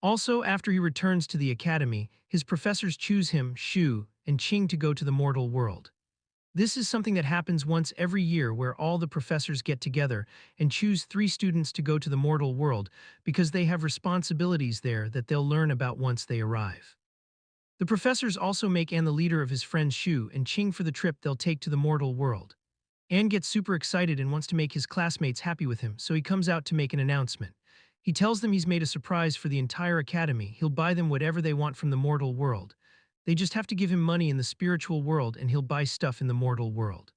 Also, after he returns to the academy, his professors choose him, Shu, and Qing to go to the mortal world. This is something that happens once every year where all the professors get together and choose 3 students to go to the mortal world because they have responsibilities there that they'll learn about once they arrive. The professors also make Anne the leader of his friends Shu and Qing for the trip they'll take to the mortal world. Anne gets super excited and wants to make his classmates happy with him, so he comes out to make an announcement. He tells them he's made a surprise for the entire academy. He'll buy them whatever they want from the mortal world. They just have to give him money in the spiritual world and he'll buy stuff in the mortal world.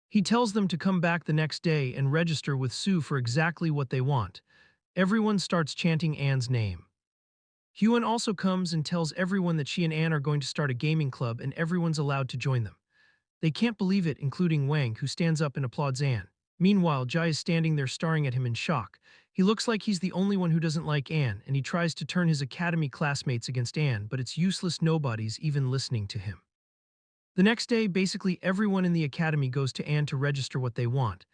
He tells them to come back the next day and register with Sue for exactly what they want. Everyone starts chanting Anne's name. Huan also comes and tells everyone that she and Anne are going to start a gaming club and everyone's allowed to join them. They can't believe it, including Wang, who stands up and applauds Anne. Meanwhile, Jai is standing there staring at him in shock. He looks like he's the only one who doesn't like Anne, and he tries to turn his academy classmates against Anne, but it's useless, nobody's even listening to him. The next day, basically everyone in the academy goes to Anne to register what they want.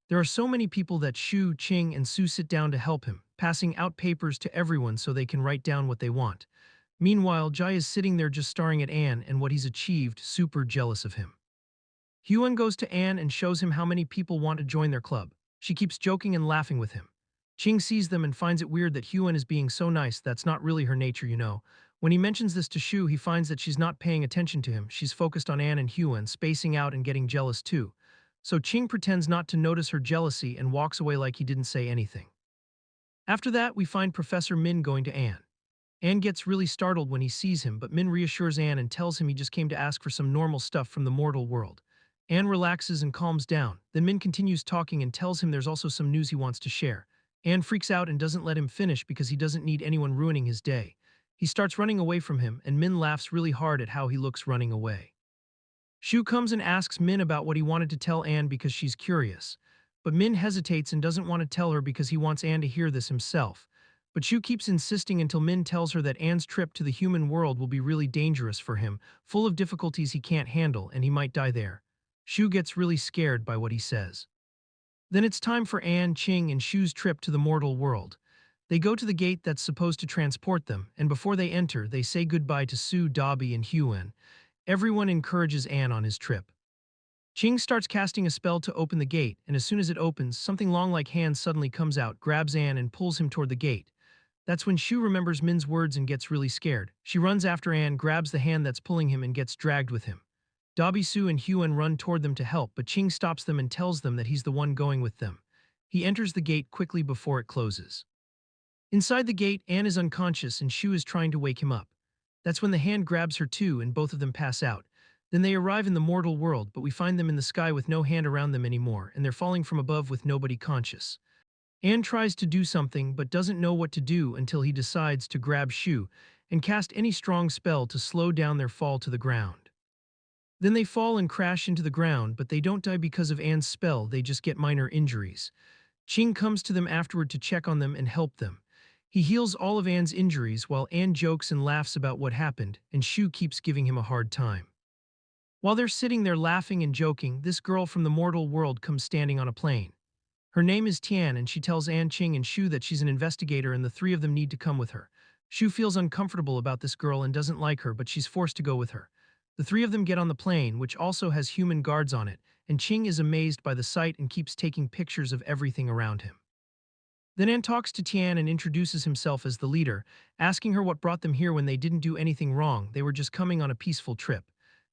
There are so many people that Shu, Qing, and Su sit down to help him, passing out papers to everyone so they can write down what they want. Meanwhile, Jai is sitting there just staring at Anne and what he's achieved, super jealous of him. Huan goes to Anne and shows him how many people want to join their club. She keeps joking and laughing with him. Qing sees them and finds it weird that Huan is being so nice. That's not really her nature, you know. When he mentions this to Shu, he finds that she's not paying attention to him. She's focused on Anne and Huan, spacing out and getting jealous too. So Qing pretends not to notice her jealousy and walks away like he didn't say anything. After that, we find Professor Min going to Anne. Anne gets really startled when he sees him, but Min reassures Anne and tells him he just came to ask for some normal stuff from the mortal world. Anne relaxes and calms down. Then Min continues talking and tells him there's also some news he wants to share. Anne freaks out and doesn't let him finish because he doesn't need anyone ruining his day. He starts running away from him, and Min laughs really hard at how he looks running away. Shu comes and asks Min about what he wanted to tell Anne because she's curious. But Min hesitates and doesn't want to tell her because he wants Anne to hear this himself. But Shu keeps insisting until Min tells her that Anne's trip to the human world will be really dangerous for him, full of difficulties he can't handle, and he might die there. Shu gets really scared by what he says. Then it's time for Anne, Qing, and Shu's trip to the mortal world. They go to the gate that's supposed to transport them, and before they enter, they say goodbye to Su, Dobby, and Huan. Everyone encourages Anne on his trip. Qing starts casting a spell to open the gate, and as soon as it opens, something long like hands suddenly comes out, grabs Anne, and pulls him toward the gate. That's when Shu remembers Min's words and gets really scared. She runs after Anne, grabs the hand that's pulling him, and gets dragged with him. Dobby, Su, and Huan run toward them to help, but Qing stops them and tells them that he's the one going with them. He enters the gate quickly before it closes. Inside the gate, Anne is unconscious and Shu is trying to wake him up. That's when the hand grabs her too and both of them pass out. Then they arrive in the mortal world, but we find them in the sky with no hand around them anymore, and they're falling from above with nobody conscious. Anne tries to do something but doesn't know what to do until he decides to grab Shu and cast any strong spell to slow down their fall to the ground. Then they fall and crash into the ground, but they don't die because of Anne's spell, they just get minor injuries. Qing comes to them afterward to check on them and help them. He heals all of Anne's injuries while Anne jokes and laughs about what happened, and Shu keeps giving him a hard time. While they're sitting there laughing and joking, this girl from the mortal world comes standing on a plane. Her name is Tian, and she tells Anne, Qing, and Shu that she's an investigator and the 3 of them need to come with her. Shu feels uncomfortable about this girl and doesn't like her, but she's forced to go with her. The 3 of them get on the plane, which also has human guards on it, and Qing is amazed by the sight and keeps taking pictures of everything around him. Then Anne talks to Tian and introduces himself as the leader, asking her what brought them here when they didn't do anything wrong, they were just coming on a peaceful trip.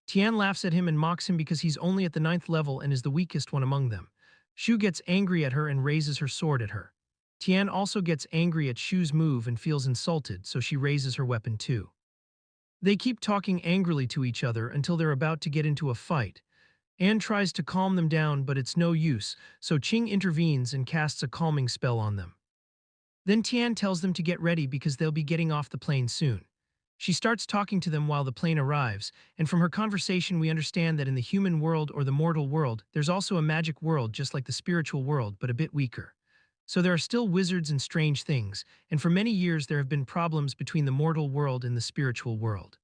Tian laughs at him and mocks him because he's only at the ninth level and is the weakest one among them. Shu gets angry at her and raises her sword at her. Tian also gets angry at Shu's move and feels insulted, so she raises her weapon too. They keep talking angrily to each other until they're about to get into a fight. Anne tries to calm them down, but it's no use, so Qing intervenes and casts a calming spell on them. Then Tian tells them to get ready because they'll be getting off the plane soon. She starts talking to them while the plane arrives, and from her conversation we understand that in the human world or the mortal world, there's also a magic world just like the spiritual world, but a bit weaker. So there are still wizards and strange things, and for many years there have been problems between the mortal world and the spiritual world.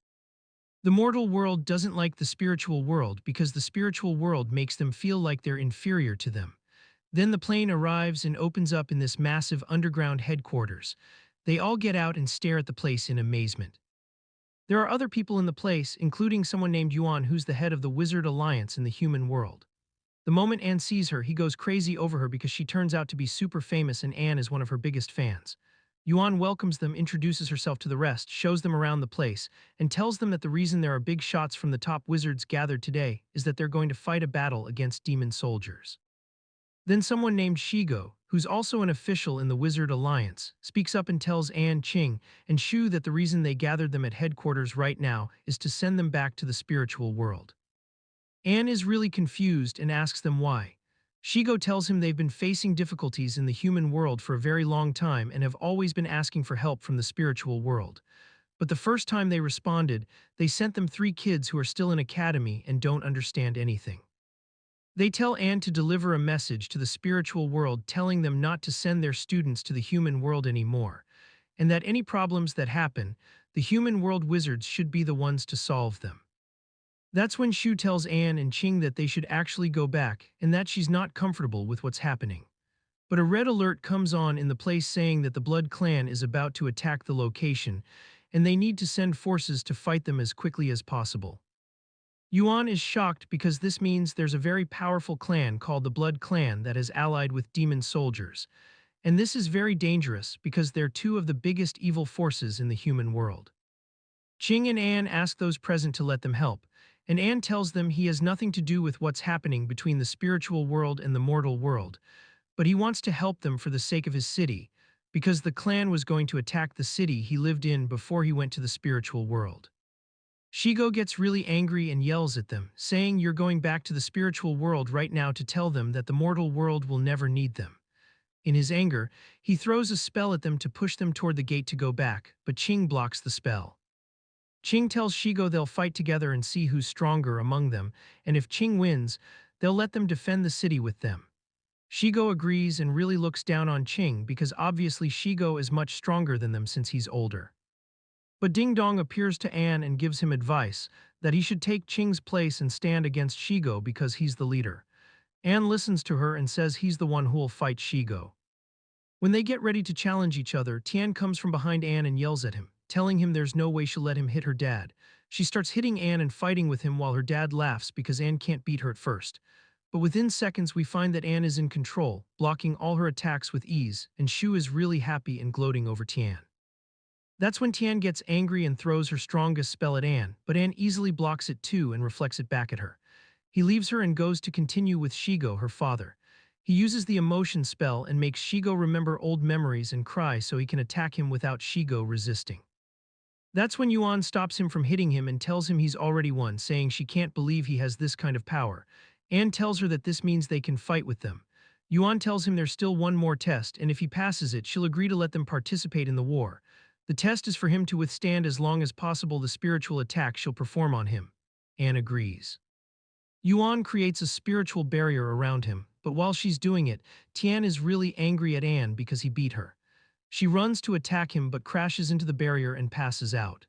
The mortal world doesn't like the spiritual world because the spiritual world makes them feel like they're inferior to them. Then the plane arrives and opens up in this massive underground headquarters. They all get out and stare at the place in amazement. There are other people in the place, including someone named Yuan who's the head of the Wizard Alliance in the human world. The moment Anne sees her, he goes crazy over her because she turns out to be super famous and Anne is one of her biggest fans. Yuan welcomes them, introduces herself to the rest, shows them around the place, and tells them that the reason there are big shots from the top wizards gathered today is that they're going to fight a battle against demon soldiers. Then someone named Shigo, who's also an official in the Wizard Alliance, speaks up and tells Anne, Qing, and Shu that the reason they gathered them at headquarters right now is to send them back to the spiritual world. Anne is really confused and asks them why. Shigo tells him they've been facing difficulties in the human world for a very long time and have always been asking for help from the spiritual world. But the first time they responded, they sent them 3 kids who are still in academy and don't understand anything. They tell Anne to deliver a message to the spiritual world telling them not to send their students to the human world anymore, and that any problems that happen, the human world wizards should be the ones to solve them. That's when Shu tells Anne and Qing that they should actually go back and that she's not comfortable with what's happening. But a red alert comes on in the place saying that the Blood Clan is about to attack the location, and they need to send forces to fight them as quickly as possible. Yuan is shocked because this means there's a very powerful clan called the Blood Clan that is allied with demon soldiers, and this is very dangerous because they're 2 of the biggest evil forces in the human world. Qing and Anne ask those present to let them help, and Anne tells them he has nothing to do with what's happening between the spiritual world and the mortal world, but he wants to help them for the sake of his city, because the clan was going to attack the city he lived in before he went to the spiritual world. Shigo gets really angry and yells at them, saying you're going back to the spiritual world right now to tell them that the mortal world will never need them. In his anger, he throws a spell at them to push them toward the gate to go back, but Qing blocks the spell. Qing tells Shigo they'll fight together and see who's stronger among them, and if Qing wins, they'll let them defend the city with them. Shigo agrees and really looks down on Qing because obviously Shigo is much stronger than them since he's older. But Ding Dong appears to Anne and gives him advice that he should take Qing's place and stand against Shigo because he's the leader. Anne listens to her and says he's the one who'll fight Shigo. When they get ready to challenge each other, Tian comes from behind Anne and yells at him, telling him there's no way she'll let him hit her dad. She starts hitting Anne and fighting with him while her dad laughs because Anne can't beat her at first. But within seconds we find that Anne is in control, blocking all her attacks with ease, and Shu is really happy and gloating over Tian. That's when Tian gets angry and throws her strongest spell at Anne, but Anne easily blocks it too and reflects it back at her. He leaves her and goes to continue with Shigo, her father. He uses the emotion spell and makes Shigo remember old memories and cry so he can attack him without Shigo resisting. That's when Yuan stops him from hitting him and tells him he's already won, saying she can't believe he has this kind of power. Anne tells her that this means they can fight with them. Yuan tells him there's still one more test, and if he passes it, she'll agree to let them participate in the war. The test is for him to withstand as long as possible the spiritual attack she'll perform on him. Anne agrees. Yuan creates a spiritual barrier around him, but while she's doing it, Tian is really angry at Anne because he beat her. She runs to attack him but crashes into the barrier and passes out.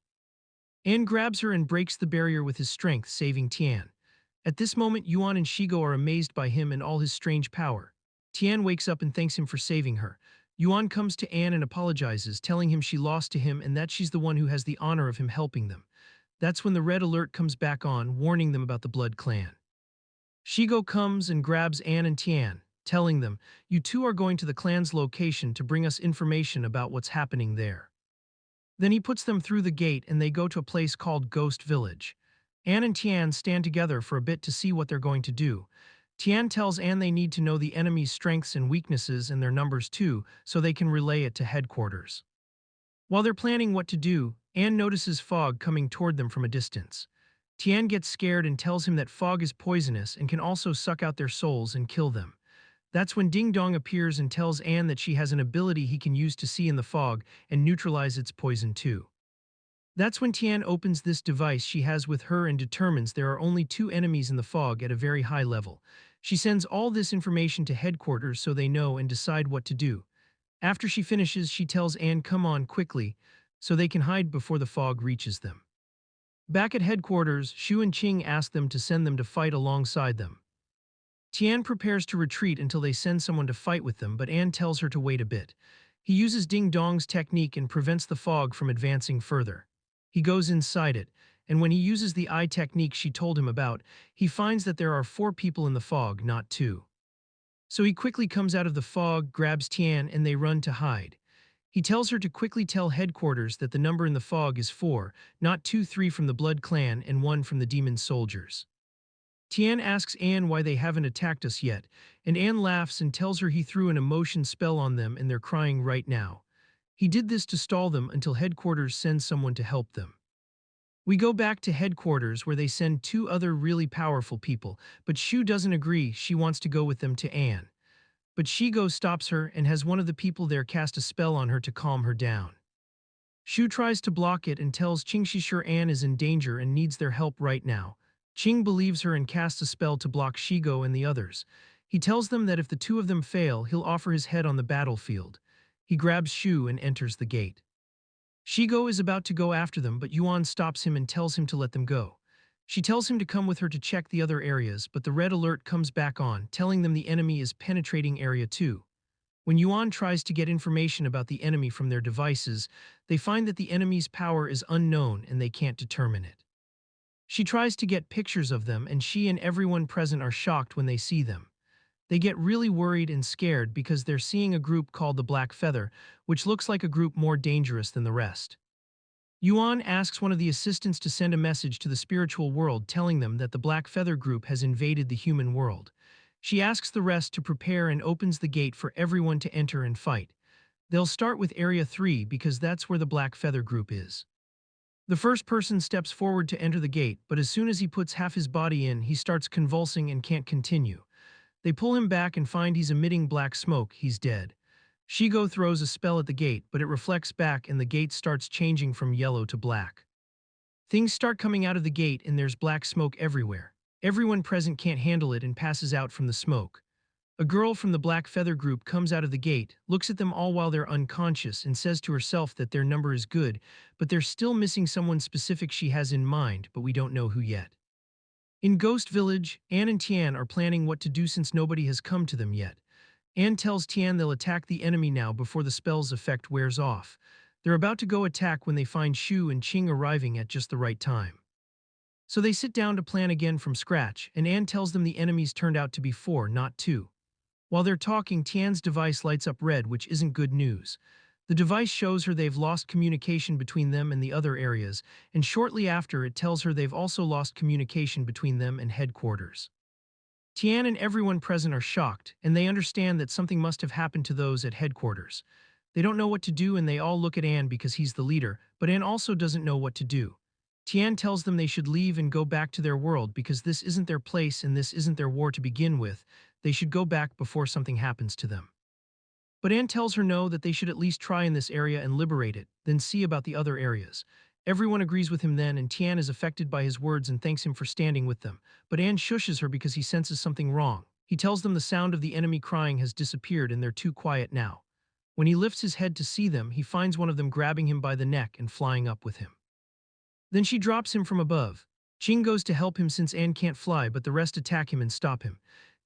Anne grabs her and breaks the barrier with his strength, saving Tian. At this moment, Yuan and Shigo are amazed by him and all his strange power. Tian wakes up and thanks him for saving her. Yuan comes to Anne and apologizes, telling him she lost to him and that she's the one who has the honor of him helping them. That's when the red alert comes back on, warning them about the Blood Clan. Shigo comes and grabs Anne and Tian, telling them, you two are going to the clan's location to bring us information about what's happening there. Then he puts them through the gate and they go to a place called Ghost Village. Anne and Tian stand together for a bit to see what they're going to do. Tian tells Anne they need to know the enemy's strengths and weaknesses and their numbers too, so they can relay it to headquarters. While they're planning what to do, Anne notices fog coming toward them from a distance. Tian gets scared and tells him that fog is poisonous and can also suck out their souls and kill them. That's when Ding Dong appears and tells Anne that she has an ability he can use to see in the fog and neutralize its poison too. That's when Tian opens this device she has with her and determines there are only two enemies in the fog at a very high level. She sends all this information to headquarters so they know and decide what to do. After she finishes, she tells Anne come on quickly so they can hide before the fog reaches them. Back at headquarters, Shu and Qing ask them to send them to fight alongside them. Tian prepares to retreat until they send someone to fight with them, but Anne tells her to wait a bit. He uses Ding Dong's technique and prevents the fog from advancing further. He goes inside it, and when he uses the eye technique she told him about, he finds that there are 4 people in the fog, not 2. So he quickly comes out of the fog, grabs Tian, and they run to hide. He tells her to quickly tell headquarters that the number in the fog is 4, not 2, 3 from the Blood Clan and 1 from the Demon Soldiers. Tian asks Anne why they haven't attacked us yet, and Anne laughs and tells her he threw an emotion spell on them and they're crying right now. He did this to stall them until headquarters sends someone to help them. We go back to headquarters where they send 2 other really powerful people, but Shu doesn't agree, she wants to go with them to Anne. But Shigo stops her and has one of the people there cast a spell on her to calm her down. Shu tries to block it and tells Qing she's sure Anne is in danger and needs their help right now. Qing believes her and casts a spell to block Shigo and the others. He tells them that if the 2 of them fail, he'll offer his head on the battlefield. He grabs Shu and enters the gate. Shigo is about to go after them, but Yuan stops him and tells him to let them go. She tells him to come with her to check the other areas, but the red alert comes back on, telling them the enemy is penetrating Area 2. When Yuan tries to get information about the enemy from their devices, they find that the enemy's power is unknown and they can't determine it. She tries to get pictures of them, and she and everyone present are shocked when they see them. They get really worried and scared because they're seeing a group called the Black Feather, which looks like a group more dangerous than the rest. Yuan asks one of the assistants to send a message to the spiritual world telling them that the Black Feather group has invaded the human world. She asks the rest to prepare and opens the gate for everyone to enter and fight. They'll start with Area 3 because that's where the Black Feather group is. The first person steps forward to enter the gate, but as soon as he puts half his body in, he starts convulsing and can't continue. They pull him back and find he's emitting black smoke, he's dead. Shigo throws a spell at the gate, but it reflects back and the gate starts changing from yellow to black. Things start coming out of the gate and there's black smoke everywhere. Everyone present can't handle it and passes out from the smoke. A girl from the Black Feather group comes out of the gate, looks at them all while they're unconscious and says to herself that their number is good, but they're still missing someone specific she has in mind, but we don't know who yet. In Ghost Village, Anne and Tian are planning what to do since nobody has come to them yet. Anne tells Tian they'll attack the enemy now before the spell's effect wears off. They're about to go attack when they find Shu and Qing arriving at just the right time. So they sit down to plan again from scratch, and Anne tells them the enemies turned out to be 4, not 2. While they're talking, Tian's device lights up red, which isn't good news. The device shows her they've lost communication between them and the other areas, and shortly after it tells her they've also lost communication between them and headquarters. Tian and everyone present are shocked, and they understand that something must have happened to those at headquarters. They don't know what to do and they all look at Anne because he's the leader, but Anne also doesn't know what to do. Tian tells them they should leave and go back to their world because this isn't their place and this isn't their war to begin with. They should go back before something happens to them. But Anne tells her no, that they should at least try in this area and liberate it, then see about the other areas. Everyone agrees with him then, and Tian is affected by his words and thanks him for standing with them. But Anne shushes her because he senses something wrong. He tells them the sound of the enemy crying has disappeared and they're too quiet now. When he lifts his head to see them, he finds one of them grabbing him by the neck and flying up with him. Then she drops him from above. Qing goes to help him since Anne can't fly, but the rest attack him and stop him.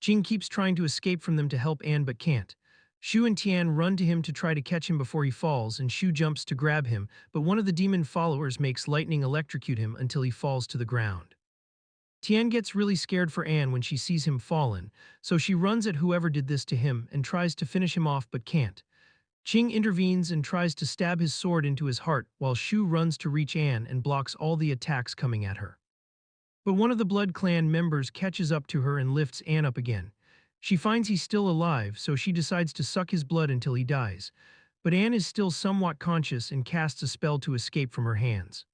Qing keeps trying to escape from them to help Anne but can't. Shu and Tian run to him to try to catch him before he falls, and Shu jumps to grab him, but one of the demon followers makes lightning electrocute him until he falls to the ground. Tian gets really scared for Anne when she sees him fallen, so she runs at whoever did this to him and tries to finish him off but can't. Qing intervenes and tries to stab his sword into his heart while Shu runs to reach Anne and blocks all the attacks coming at her. But one of the Blood Clan members catches up to her and lifts Anne up again. She finds he's still alive, so she decides to suck his blood until he dies. But Anne is still somewhat conscious and casts a spell to escape from her hands.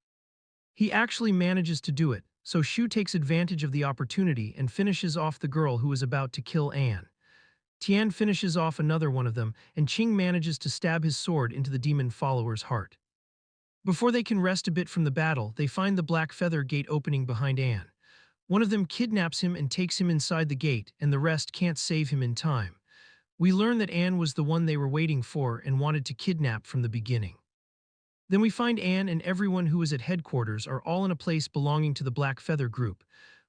He actually manages to do it, so Shu takes advantage of the opportunity and finishes off the girl who was about to kill Anne. Tian finishes off another one of them, and Qing manages to stab his sword into the demon follower's heart. Before they can rest a bit from the battle, they find the Black Feather gate opening behind Anne. One of them kidnaps him and takes him inside the gate, and the rest can't save him in time. We learn that Anne was the one they were waiting for and wanted to kidnap from the beginning. Then we find Anne and everyone who is at headquarters are all in a place belonging to the Black Feather group.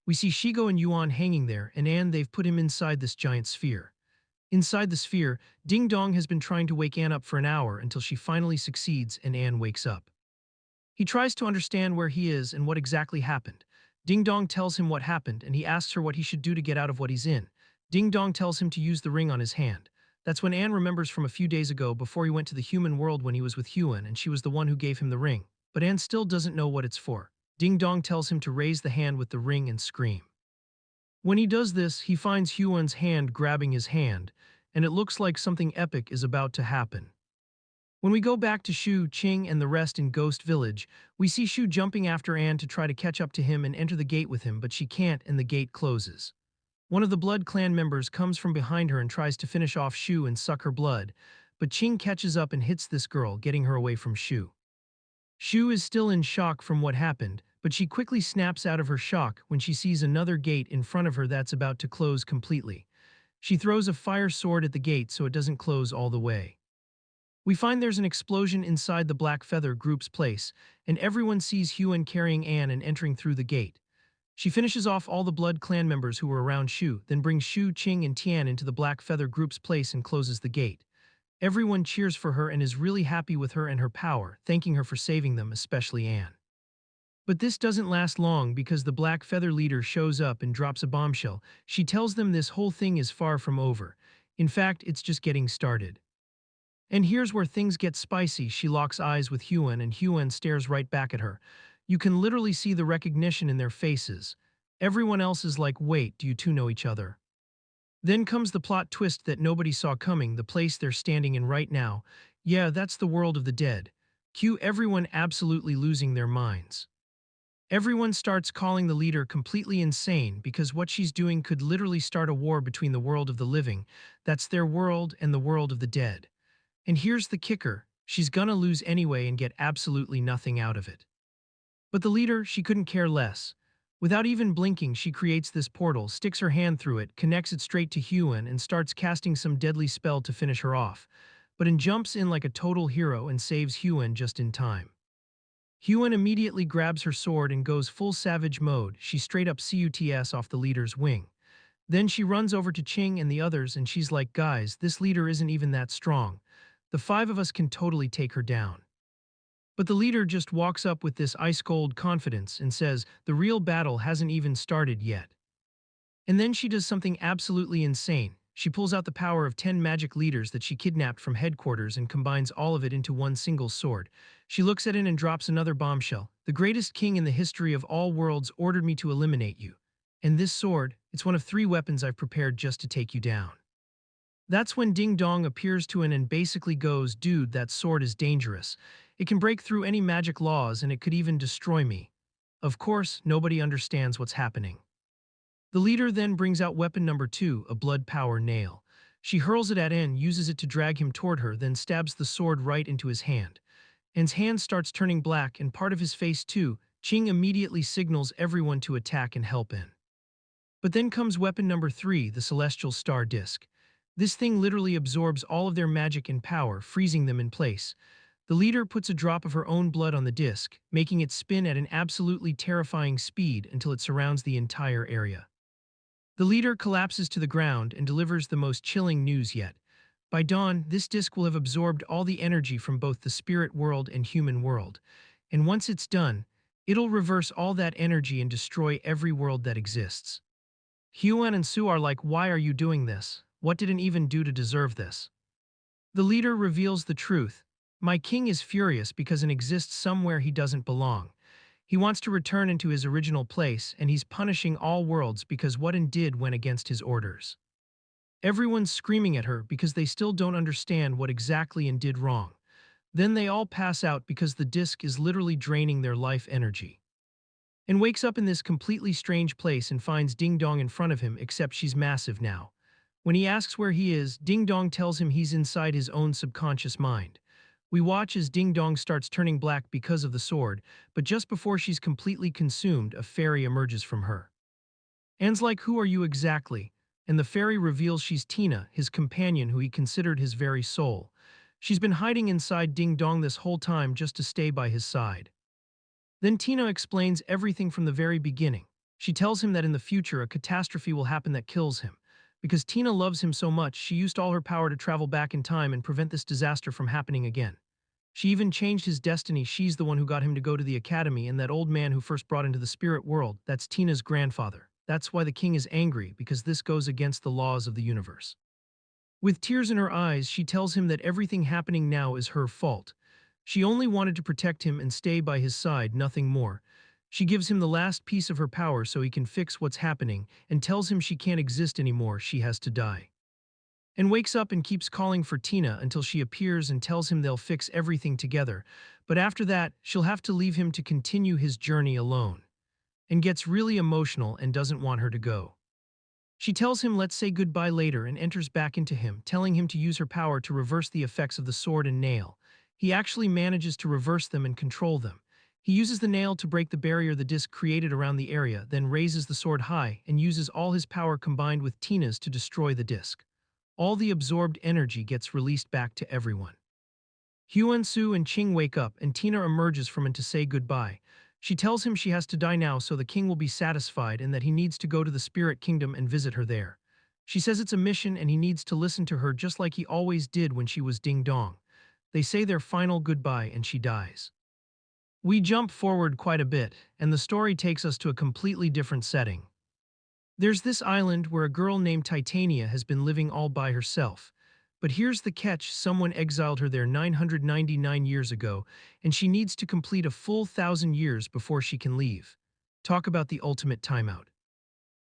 We see Shigo and Yuan hanging there, and Anne they've put him inside this giant sphere. Inside the sphere, Ding Dong has been trying to wake Anne up for an hour until she finally succeeds and Anne wakes up. He tries to understand where he is and what exactly happened. Ding Dong tells him what happened and he asks her what he should do to get out of what he's in. Ding Dong tells him to use the ring on his hand. That's when Anne remembers from a few days ago before he went to the human world when he was with Huan and she was the one who gave him the ring. But Anne still doesn't know what it's for. Ding Dong tells him to raise the hand with the ring and scream. When he does this, he finds Huan's hand grabbing his hand, and it looks like something epic is about to happen. When we go back to Shu, Qing, and the rest in Ghost Village, we see Shu jumping after Anne to try to catch up to him and enter the gate with him, but she can't and the gate closes. One of the Blood Clan members comes from behind her and tries to finish off Shu and suck her blood, but Qing catches up and hits this girl, getting her away from Shu. Shu is still in shock from what happened, but she quickly snaps out of her shock when she sees another gate in front of her that's about to close completely. She throws a fire sword at the gate so it doesn't close all the way. We find there's an explosion inside the Black Feather group's place, and everyone sees Huan carrying Anne and entering through the gate. She finishes off all the Blood Clan members who were around Shu, then brings Shu, Qing, and Tian into the Black Feather group's place and closes the gate. Everyone cheers for her and is really happy with her and her power, thanking her for saving them, especially Anne. But this doesn't last long because the Black Feather leader shows up and drops a bombshell. She tells them this whole thing is far from over. In fact, it's just getting started. And here's where things get spicy. She locks eyes with Huan and Huan stares right back at her. You can literally see the recognition in their faces. Everyone else is like, wait, do you two know each other? Then comes the plot twist that nobody saw coming, the place they're standing in right now. Yeah, that's the world of the dead. Cue everyone absolutely losing their minds. Everyone starts calling the leader completely insane because what she's doing could literally start a war between the world of the living, that's their world, and the world of the dead. And here's the kicker, she's gonna lose anyway and get absolutely nothing out of it. But the leader, she couldn't care less. Without even blinking, she creates this portal, sticks her hand through it, connects it straight to Huan, and starts casting some deadly spell to finish her off. But An jumps in like a total hero and saves Huan just in time. Huan immediately grabs her sword and goes full savage mode. She straight up cuts off the leader's wing. Then she runs over to Qing and the others and she's like, guys, this leader isn't even that strong. The 5 of us can totally take her down. But the leader just walks up with this ice-cold confidence and says, the real battle hasn't even started yet. And then she does something absolutely insane. She pulls out the power of 10 magic leaders that she kidnapped from headquarters and combines all of it into one single sword. She looks at it and drops another bombshell. The greatest king in the history of all worlds ordered me to eliminate you. And this sword, it's one of 3 weapons I've prepared just to take you down. That's when Ding Dong appears to An and basically goes, dude, that sword is dangerous. It can break through any magic laws and it could even destroy me. Of course, nobody understands what's happening. The leader then brings out weapon number 2, a blood power nail. She hurls it at An, uses it to drag him toward her, then stabs the sword right into his hand. An's hand starts turning black and part of his face too. Qing immediately signals everyone to attack and help An. But then comes weapon number 3, the celestial star disc. This thing literally absorbs all of their magic and power, freezing them in place. The leader puts a drop of her own blood on the disc, making it spin at an absolutely terrifying speed until it surrounds the entire area. The leader collapses to the ground and delivers the most chilling news yet. By dawn, this disc will have absorbed all the energy from both the spirit world and human world. And once it's done, it'll reverse all that energy and destroy every world that exists. Huan and Su are like, why are you doing this? What did An even do to deserve this? The leader reveals the truth. My king is furious because An exists somewhere he doesn't belong. He wants to return into his original place, and he's punishing all worlds because what and did went against his orders. Everyone's screaming at her because they still don't understand what exactly and did wrong. Then they all pass out because the disc is literally draining their life energy. And wakes up in this completely strange place and finds Ding Dong in front of him, except she's massive now. When he asks where he is, Ding Dong tells him he's inside his own subconscious mind. We watch as Ding Dong starts turning black because of the sword, but just before she's completely consumed, a fairy emerges from her. Anne's like, "Who are you exactly?" And the fairy reveals she's Tina, his companion who he considered his very soul. She's been hiding inside Ding Dong this whole time just to stay by his side. Then Tina explains everything from the very beginning. She tells him that in the future a catastrophe will happen that kills him. Because Tina loves him so much, she used all her power to travel back in time and prevent this disaster from happening again. She even changed his destiny. She's the one who got him to go to the academy, and that old man who first brought into the spirit world, that's Tina's grandfather. That's why the king is angry, because this goes against the laws of the universe. With tears in her eyes, she tells him that everything happening now is her fault. She only wanted to protect him and stay by his side, nothing more. She gives him the last piece of her power so he can fix what's happening, and tells him she can't exist anymore, she has to die. And wakes up and keeps calling for Tina until she appears and tells him they'll fix everything together, but after that, she'll have to leave him to continue his journey alone. And gets really emotional and doesn't want her to go. She tells him let's say goodbye later and enters back into him, telling him to use her power to reverse the effects of the sword and nail. He actually manages to reverse them and control them. He uses the nail to break the barrier the disc created around the area, then raises the sword high and uses all his power combined with Tina's to destroy the disc. All the absorbed energy gets released back to everyone. Hyun-soo and Ching wake up and Tina emerges from him to say goodbye. She tells him she has to die now so the king will be satisfied and that he needs to go to the spirit kingdom and visit her there. She says it's a mission and he needs to listen to her just like he always did when she was Ding Dong. They say their final goodbye and she dies. We jump forward quite a bit, and the story takes us to a completely different setting. There's this island where a girl named Titania has been living all by herself. But here's the catch, someone exiled her there 999 years ago, and she needs to complete a full 1,000 years before she can leave. Talk about the ultimate timeout.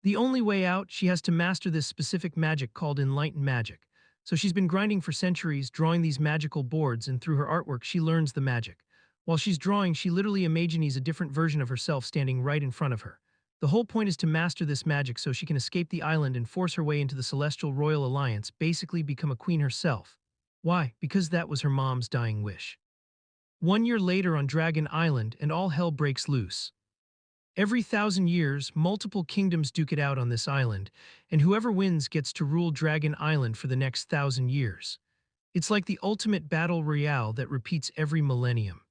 The only way out, she has to master this specific magic called enlightened magic. So she's been grinding for centuries, drawing these magical boards, and through her artwork she learns the magic. While she's drawing, she literally imagines a different version of herself standing right in front of her. The whole point is to master this magic so she can escape the island and force her way into the Celestial Royal Alliance, basically become a queen herself. Why? Because that was her mom's dying wish. 1 year later on Dragon Island, and all hell breaks loose. Every 1,000 years, multiple kingdoms duke it out on this island, and whoever wins gets to rule Dragon Island for the next 1,000 years. It's like the ultimate battle royale that repeats every millennium.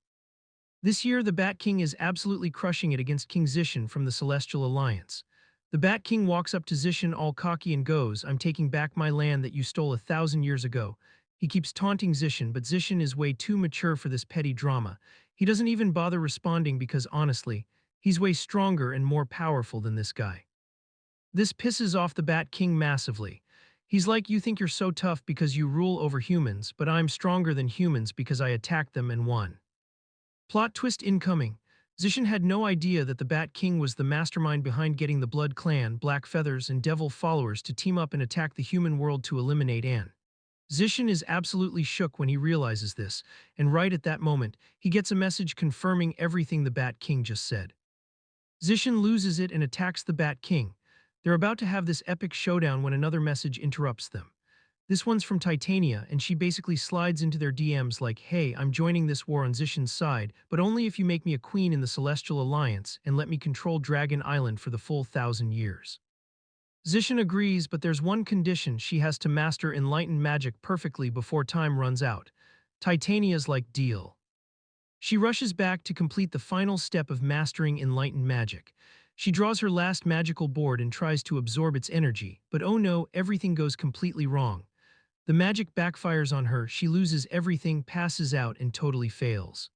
This year, the Bat King is absolutely crushing it against King Zishan from the Celestial Alliance. The Bat King walks up to Zishan all cocky and goes, "I'm taking back my land that you stole 1,000 years ago." He keeps taunting Zishan, but Zishan is way too mature for this petty drama. He doesn't even bother responding because, honestly, he's way stronger and more powerful than this guy. This pisses off the Bat King massively. He's like, "You think you're so tough because you rule over humans, but I'm stronger than humans because I attacked them and won." Plot twist incoming. Zishan had no idea that the Bat King was the mastermind behind getting the Blood Clan, Black Feathers, and Devil followers to team up and attack the human world to eliminate Anne. Zishan is absolutely shook when he realizes this, and right at that moment, he gets a message confirming everything the Bat King just said. Zishan loses it and attacks the Bat King. They're about to have this epic showdown when another message interrupts them. This one's from Titania, and she basically slides into their DMs like, "Hey, I'm joining this war on Zishan's side, but only if you make me a queen in the Celestial Alliance and let me control Dragon Island for the full 1,000 years. Zishan agrees, but there's one condition: she has to master enlightened magic perfectly before time runs out. Titania's like, "Deal." She rushes back to complete the final step of mastering enlightened magic. She draws her last magical board and tries to absorb its energy, but oh no, everything goes completely wrong. The magic backfires on her, she loses everything, passes out, and totally fails.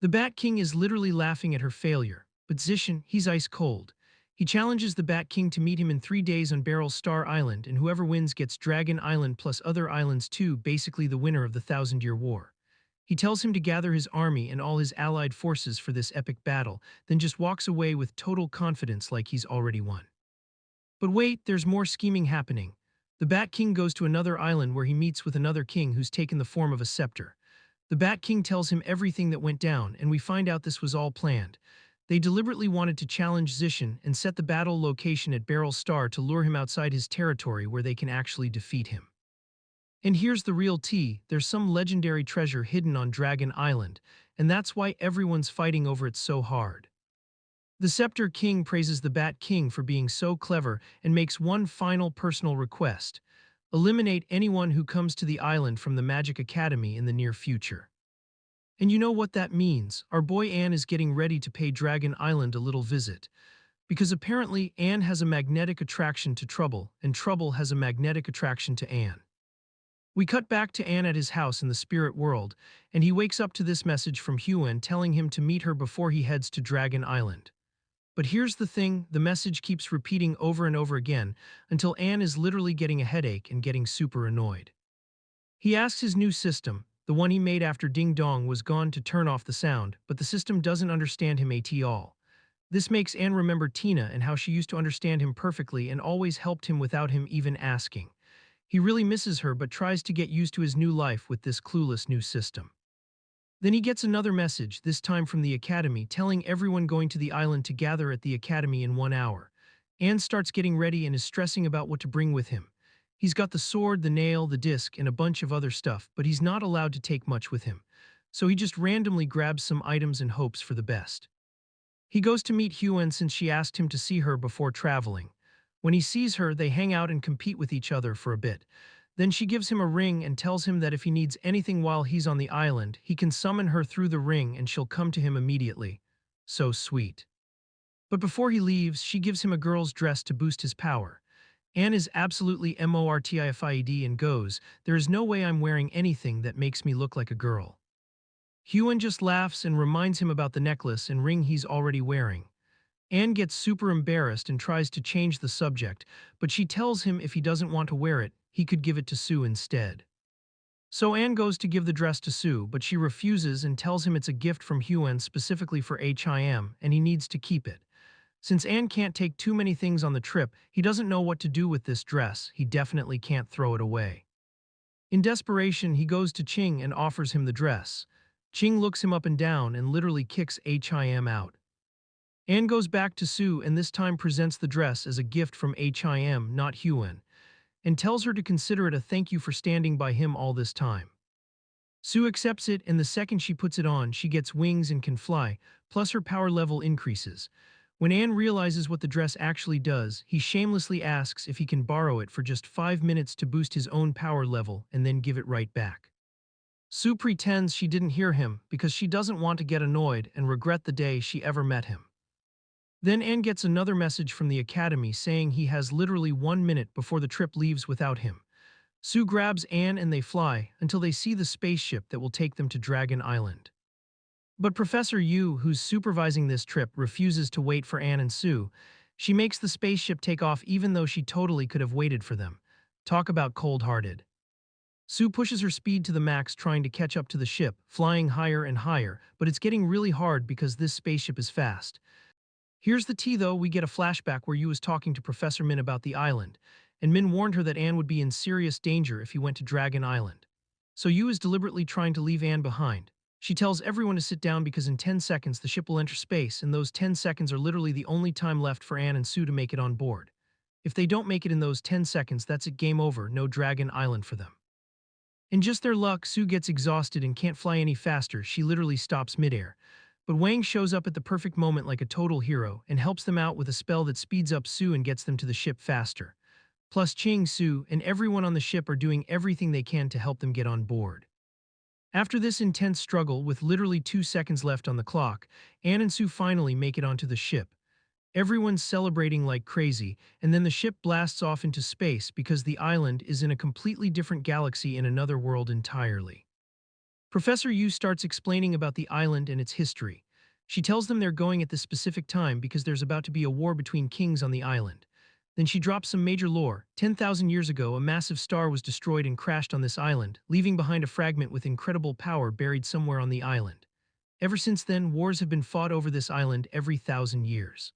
The Bat King is literally laughing at her failure, but Zishan, he's ice cold. He challenges the Bat King to meet him in 3 days on Beryl Star Island, and whoever wins gets Dragon Island plus other islands too, basically the winner of the 1,000-year war. He tells him to gather his army and all his allied forces for this epic battle, then just walks away with total confidence like he's already won. But wait, there's more scheming happening. The Bat King goes to another island where he meets with another king who's taken the form of a scepter. The Bat King tells him everything that went down, and we find out this was all planned. They deliberately wanted to challenge Zishan and set the battle location at Beryl Star to lure him outside his territory where they can actually defeat him. And here's the real tea, there's some legendary treasure hidden on Dragon Island, and that's why everyone's fighting over it so hard. The Scepter King praises the Bat King for being so clever and makes one final personal request: eliminate anyone who comes to the island from the Magic Academy in the near future. And you know what that means? Our boy Anne is getting ready to pay Dragon Island a little visit. Because apparently Anne has a magnetic attraction to Trouble, and Trouble has a magnetic attraction to Anne. We cut back to Anne at his house in the spirit world, and he wakes up to this message from Huen telling him to meet her before he heads to Dragon Island. But here's the thing, the message keeps repeating over and over again until Anne is literally getting a headache and getting super annoyed. He asks his new system, the one he made after Ding Dong was gone, to turn off the sound, but the system doesn't understand him at all. This makes Anne remember Tina and how she used to understand him perfectly and always helped him without him even asking. He really misses her but tries to get used to his new life with this clueless new system. Then he gets another message, this time from the Academy, telling everyone going to the island to gather at the Academy in 1 hour. Anne starts getting ready and is stressing about what to bring with him. He's got the sword, the nail, the disc, and a bunch of other stuff, but he's not allowed to take much with him. So he just randomly grabs some items and hopes for the best. He goes to meet Huen since she asked him to see her before traveling. When he sees her, they hang out and compete with each other for a bit. Then she gives him a ring and tells him that if he needs anything while he's on the island, he can summon her through the ring and she'll come to him immediately. So sweet. But before he leaves, she gives him a girl's dress to boost his power. Anne is absolutely mortified and goes, "There is no way I'm wearing anything that makes me look like a girl." Huen just laughs and reminds him about the necklace and ring he's already wearing. Anne gets super embarrassed and tries to change the subject, but she tells him if he doesn't want to wear it, he could give it to Sue instead. So Anne goes to give the dress to Sue, but she refuses and tells him it's a gift from Huen specifically for HIM, and he needs to keep it. Since Anne can't take too many things on the trip, he doesn't know what to do with this dress. He definitely can't throw it away. In desperation, he goes to Ching and offers him the dress. Ching looks him up and down and literally kicks HIM out. Anne goes back to Sue and this time presents the dress as a gift from HIM, not Huen, and tells her to consider it a thank you for standing by him all this time. Sue accepts it, and the second she puts it on, she gets wings and can fly, plus her power level increases. When Anne realizes what the dress actually does, he shamelessly asks if he can borrow it for just 5 minutes to boost his own power level and then give it right back. Sue pretends she didn't hear him because she doesn't want to get annoyed and regret the day she ever met him. Then Anne gets another message from the Academy saying he has literally 1 minute before the trip leaves without him. Sue grabs Anne and they fly until they see the spaceship that will take them to Dragon Island. But Professor Yu, who's supervising this trip, refuses to wait for Anne and Sue. She makes the spaceship take off even though she totally could have waited for them. Talk about cold-hearted. Sue pushes her speed to the max trying to catch up to the ship, flying higher and higher, but it's getting really hard because this spaceship is fast. Here's the tea though, we get a flashback where Yu is talking to Professor Min about the island, and Min warned her that Anne would be in serious danger if he went to Dragon Island. So Yu is deliberately trying to leave Anne behind. She tells everyone to sit down because in 10 seconds the ship will enter space, and those 10 seconds are literally the only time left for Anne and Sue to make it on board. If they don't make it in those 10 seconds, that's it, game over, no Dragon Island for them. In just their luck, Sue gets exhausted and can't fly any faster, she literally stops midair. But Wang shows up at the perfect moment like a total hero and helps them out with a spell that speeds up Sue and gets them to the ship faster. Plus Ching, Sue, and everyone on the ship are doing everything they can to help them get on board. After this intense struggle, with literally 2 seconds left on the clock, Anne and Sue finally make it onto the ship. Everyone's celebrating like crazy, and then the ship blasts off into space because the island is in a completely different galaxy in another world entirely. Professor Yu starts explaining about the island and its history. She tells them they're going at this specific time because there's about to be a war between kings on the island. Then she drops some major lore. 10,000 years ago, a massive star was destroyed and crashed on this island, leaving behind a fragment with incredible power buried somewhere on the island. Ever since then, wars have been fought over this island every 1,000 years.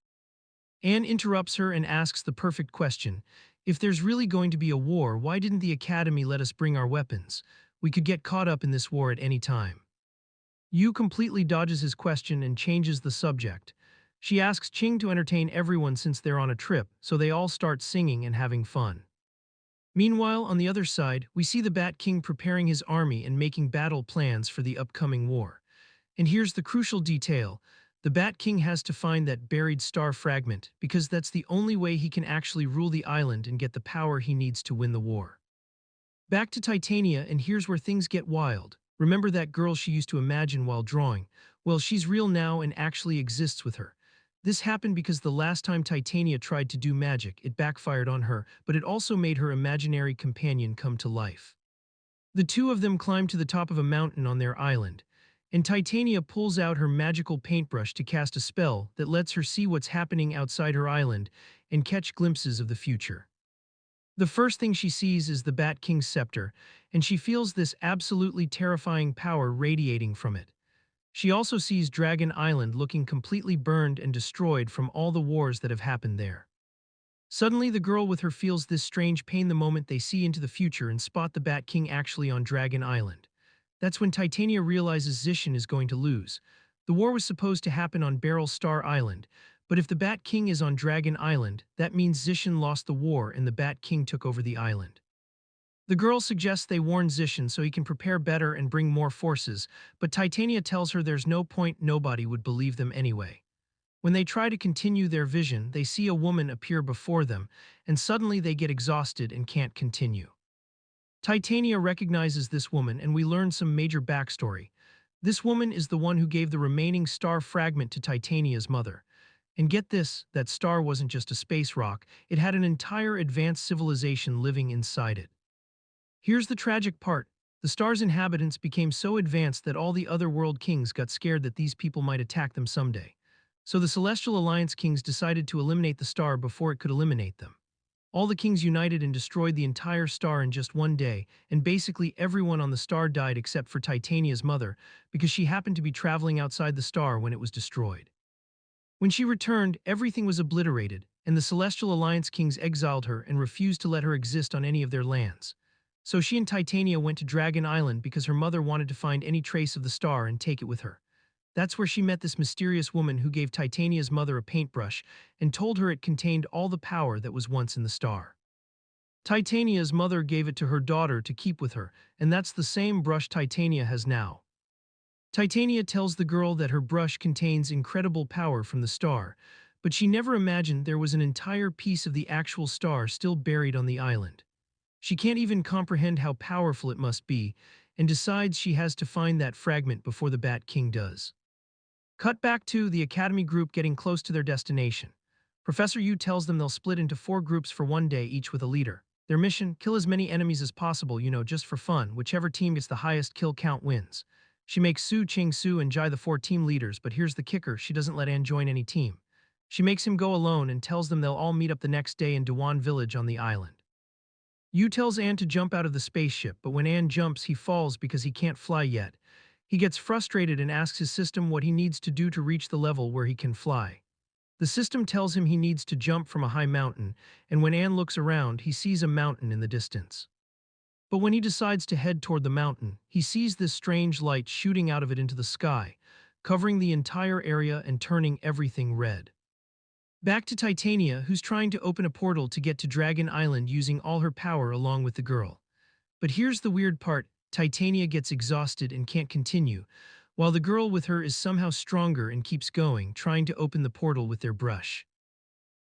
Anne interrupts her and asks the perfect question. If there's really going to be a war, why didn't the Academy let us bring our weapons? We could get caught up in this war at any time. Yu completely dodges his question and changes the subject. She asks Ching to entertain everyone since they're on a trip, so they all start singing and having fun. Meanwhile, on the other side, we see the Bat King preparing his army and making battle plans for the upcoming war. And here's the crucial detail. The Bat King has to find that buried star fragment because that's the only way he can actually rule the island and get the power he needs to win the war. Back to Titania, and here's where things get wild. Remember that girl she used to imagine while drawing? Well, she's real now and actually exists with her. This happened because the last time Titania tried to do magic, it backfired on her, but it also made her imaginary companion come to life. The two of them climb to the top of a mountain on their island, and Titania pulls out her magical paintbrush to cast a spell that lets her see what's happening outside her island and catch glimpses of the future. The first thing she sees is the Bat King's scepter, and she feels this absolutely terrifying power radiating from it. She also sees Dragon Island looking completely burned and destroyed from all the wars that have happened there. Suddenly, the girl with her feels this strange pain the moment they see into the future and spot the Bat King actually on Dragon Island. That's when Titania realizes Zishan is going to lose. The war was supposed to happen on Beryl Star Island, but if the Bat King is on Dragon Island, that means Zishan lost the war and the Bat King took over the island. The girl suggests they warn Zishan so he can prepare better and bring more forces, but Titania tells her there's no point, nobody would believe them anyway. When they try to continue their vision, they see a woman appear before them, and suddenly they get exhausted and can't continue. Titania recognizes this woman and we learn some major backstory. This woman is the one who gave the remaining star fragment to Titania's mother. And get this, that star wasn't just a space rock, it had an entire advanced civilization living inside it. Here's the tragic part. The star's inhabitants became so advanced that all the other world kings got scared that these people might attack them someday. So the Celestial Alliance kings decided to eliminate the star before it could eliminate them. All the kings united and destroyed the entire star in just one day, and basically everyone on the star died except for Titania's mother, because she happened to be traveling outside the star when it was destroyed. When she returned, everything was obliterated, and the Celestial Alliance kings exiled her and refused to let her exist on any of their lands. So she and Titania went to Dragon Island because her mother wanted to find any trace of the star and take it with her. That's where she met this mysterious woman who gave Titania's mother a paintbrush and told her it contained all the power that was once in the star. Titania's mother gave it to her daughter to keep with her, and that's the same brush Titania has now. Titania tells the girl that her brush contains incredible power from the star, but she never imagined there was an entire piece of the actual star still buried on the island. She can't even comprehend how powerful it must be, and decides she has to find that fragment before the Bat King does. Cut back to the Academy group getting close to their destination. Professor Yu tells them they'll split into 4 groups for one day, each with a leader. Their mission, kill as many enemies as possible, just for fun. Whichever team gets the highest kill count wins. She makes Su, Ching Su, and Jai the 4 team leaders, but here's the kicker, she doesn't let Anne join any team. She makes him go alone and tells them they'll all meet up the next day in Dewan Village on the island. Yu tells Anne to jump out of the spaceship, but when Anne jumps, he falls because he can't fly yet. He gets frustrated and asks his system what he needs to do to reach the level where he can fly. The system tells him he needs to jump from a high mountain, and when Anne looks around, he sees a mountain in the distance. But when he decides to head toward the mountain, he sees this strange light shooting out of it into the sky, covering the entire area and turning everything red. Back to Titania, who's trying to open a portal to get to Dragon Island using all her power along with the girl. But here's the weird part, Titania gets exhausted and can't continue, while the girl with her is somehow stronger and keeps going, trying to open the portal with their brush.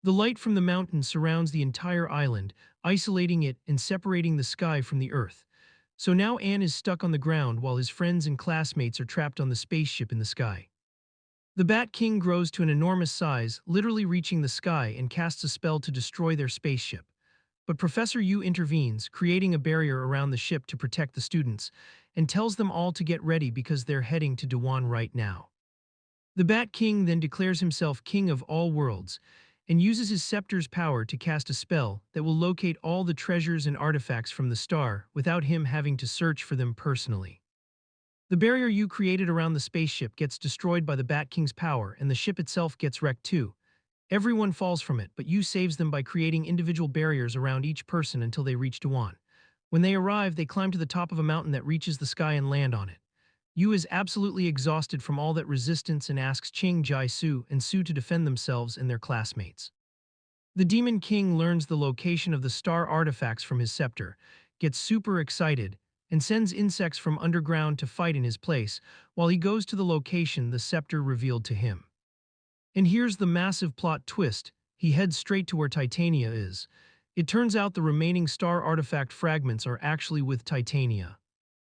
The light from the mountain surrounds the entire island, isolating it and separating the sky from the earth. So now Anne is stuck on the ground while his friends and classmates are trapped on the spaceship in the sky. The Bat King grows to an enormous size, literally reaching the sky, and casts a spell to destroy their spaceship. But Professor Yu intervenes, creating a barrier around the ship to protect the students, and tells them all to get ready because they're heading to Dewan right now. The Bat King then declares himself king of all worlds, and uses his scepter's power to cast a spell that will locate all the treasures and artifacts from the star without him having to search for them personally. The barrier you created around the spaceship gets destroyed by the Bat King's power, and the ship itself gets wrecked too. Everyone falls from it, but you saves them by creating individual barriers around each person until they reach Dawan. When they arrive, they climb to the top of a mountain that reaches the sky and land on it. Yu is absolutely exhausted from all that resistance and asks Qing, Jai Su, and Su to defend themselves and their classmates. The Demon King learns the location of the star artifacts from his scepter, gets super excited, and sends insects from underground to fight in his place, while he goes to the location the scepter revealed to him. And here's the massive plot twist: he heads straight to where Titania is. It turns out the remaining star artifact fragments are actually with Titania.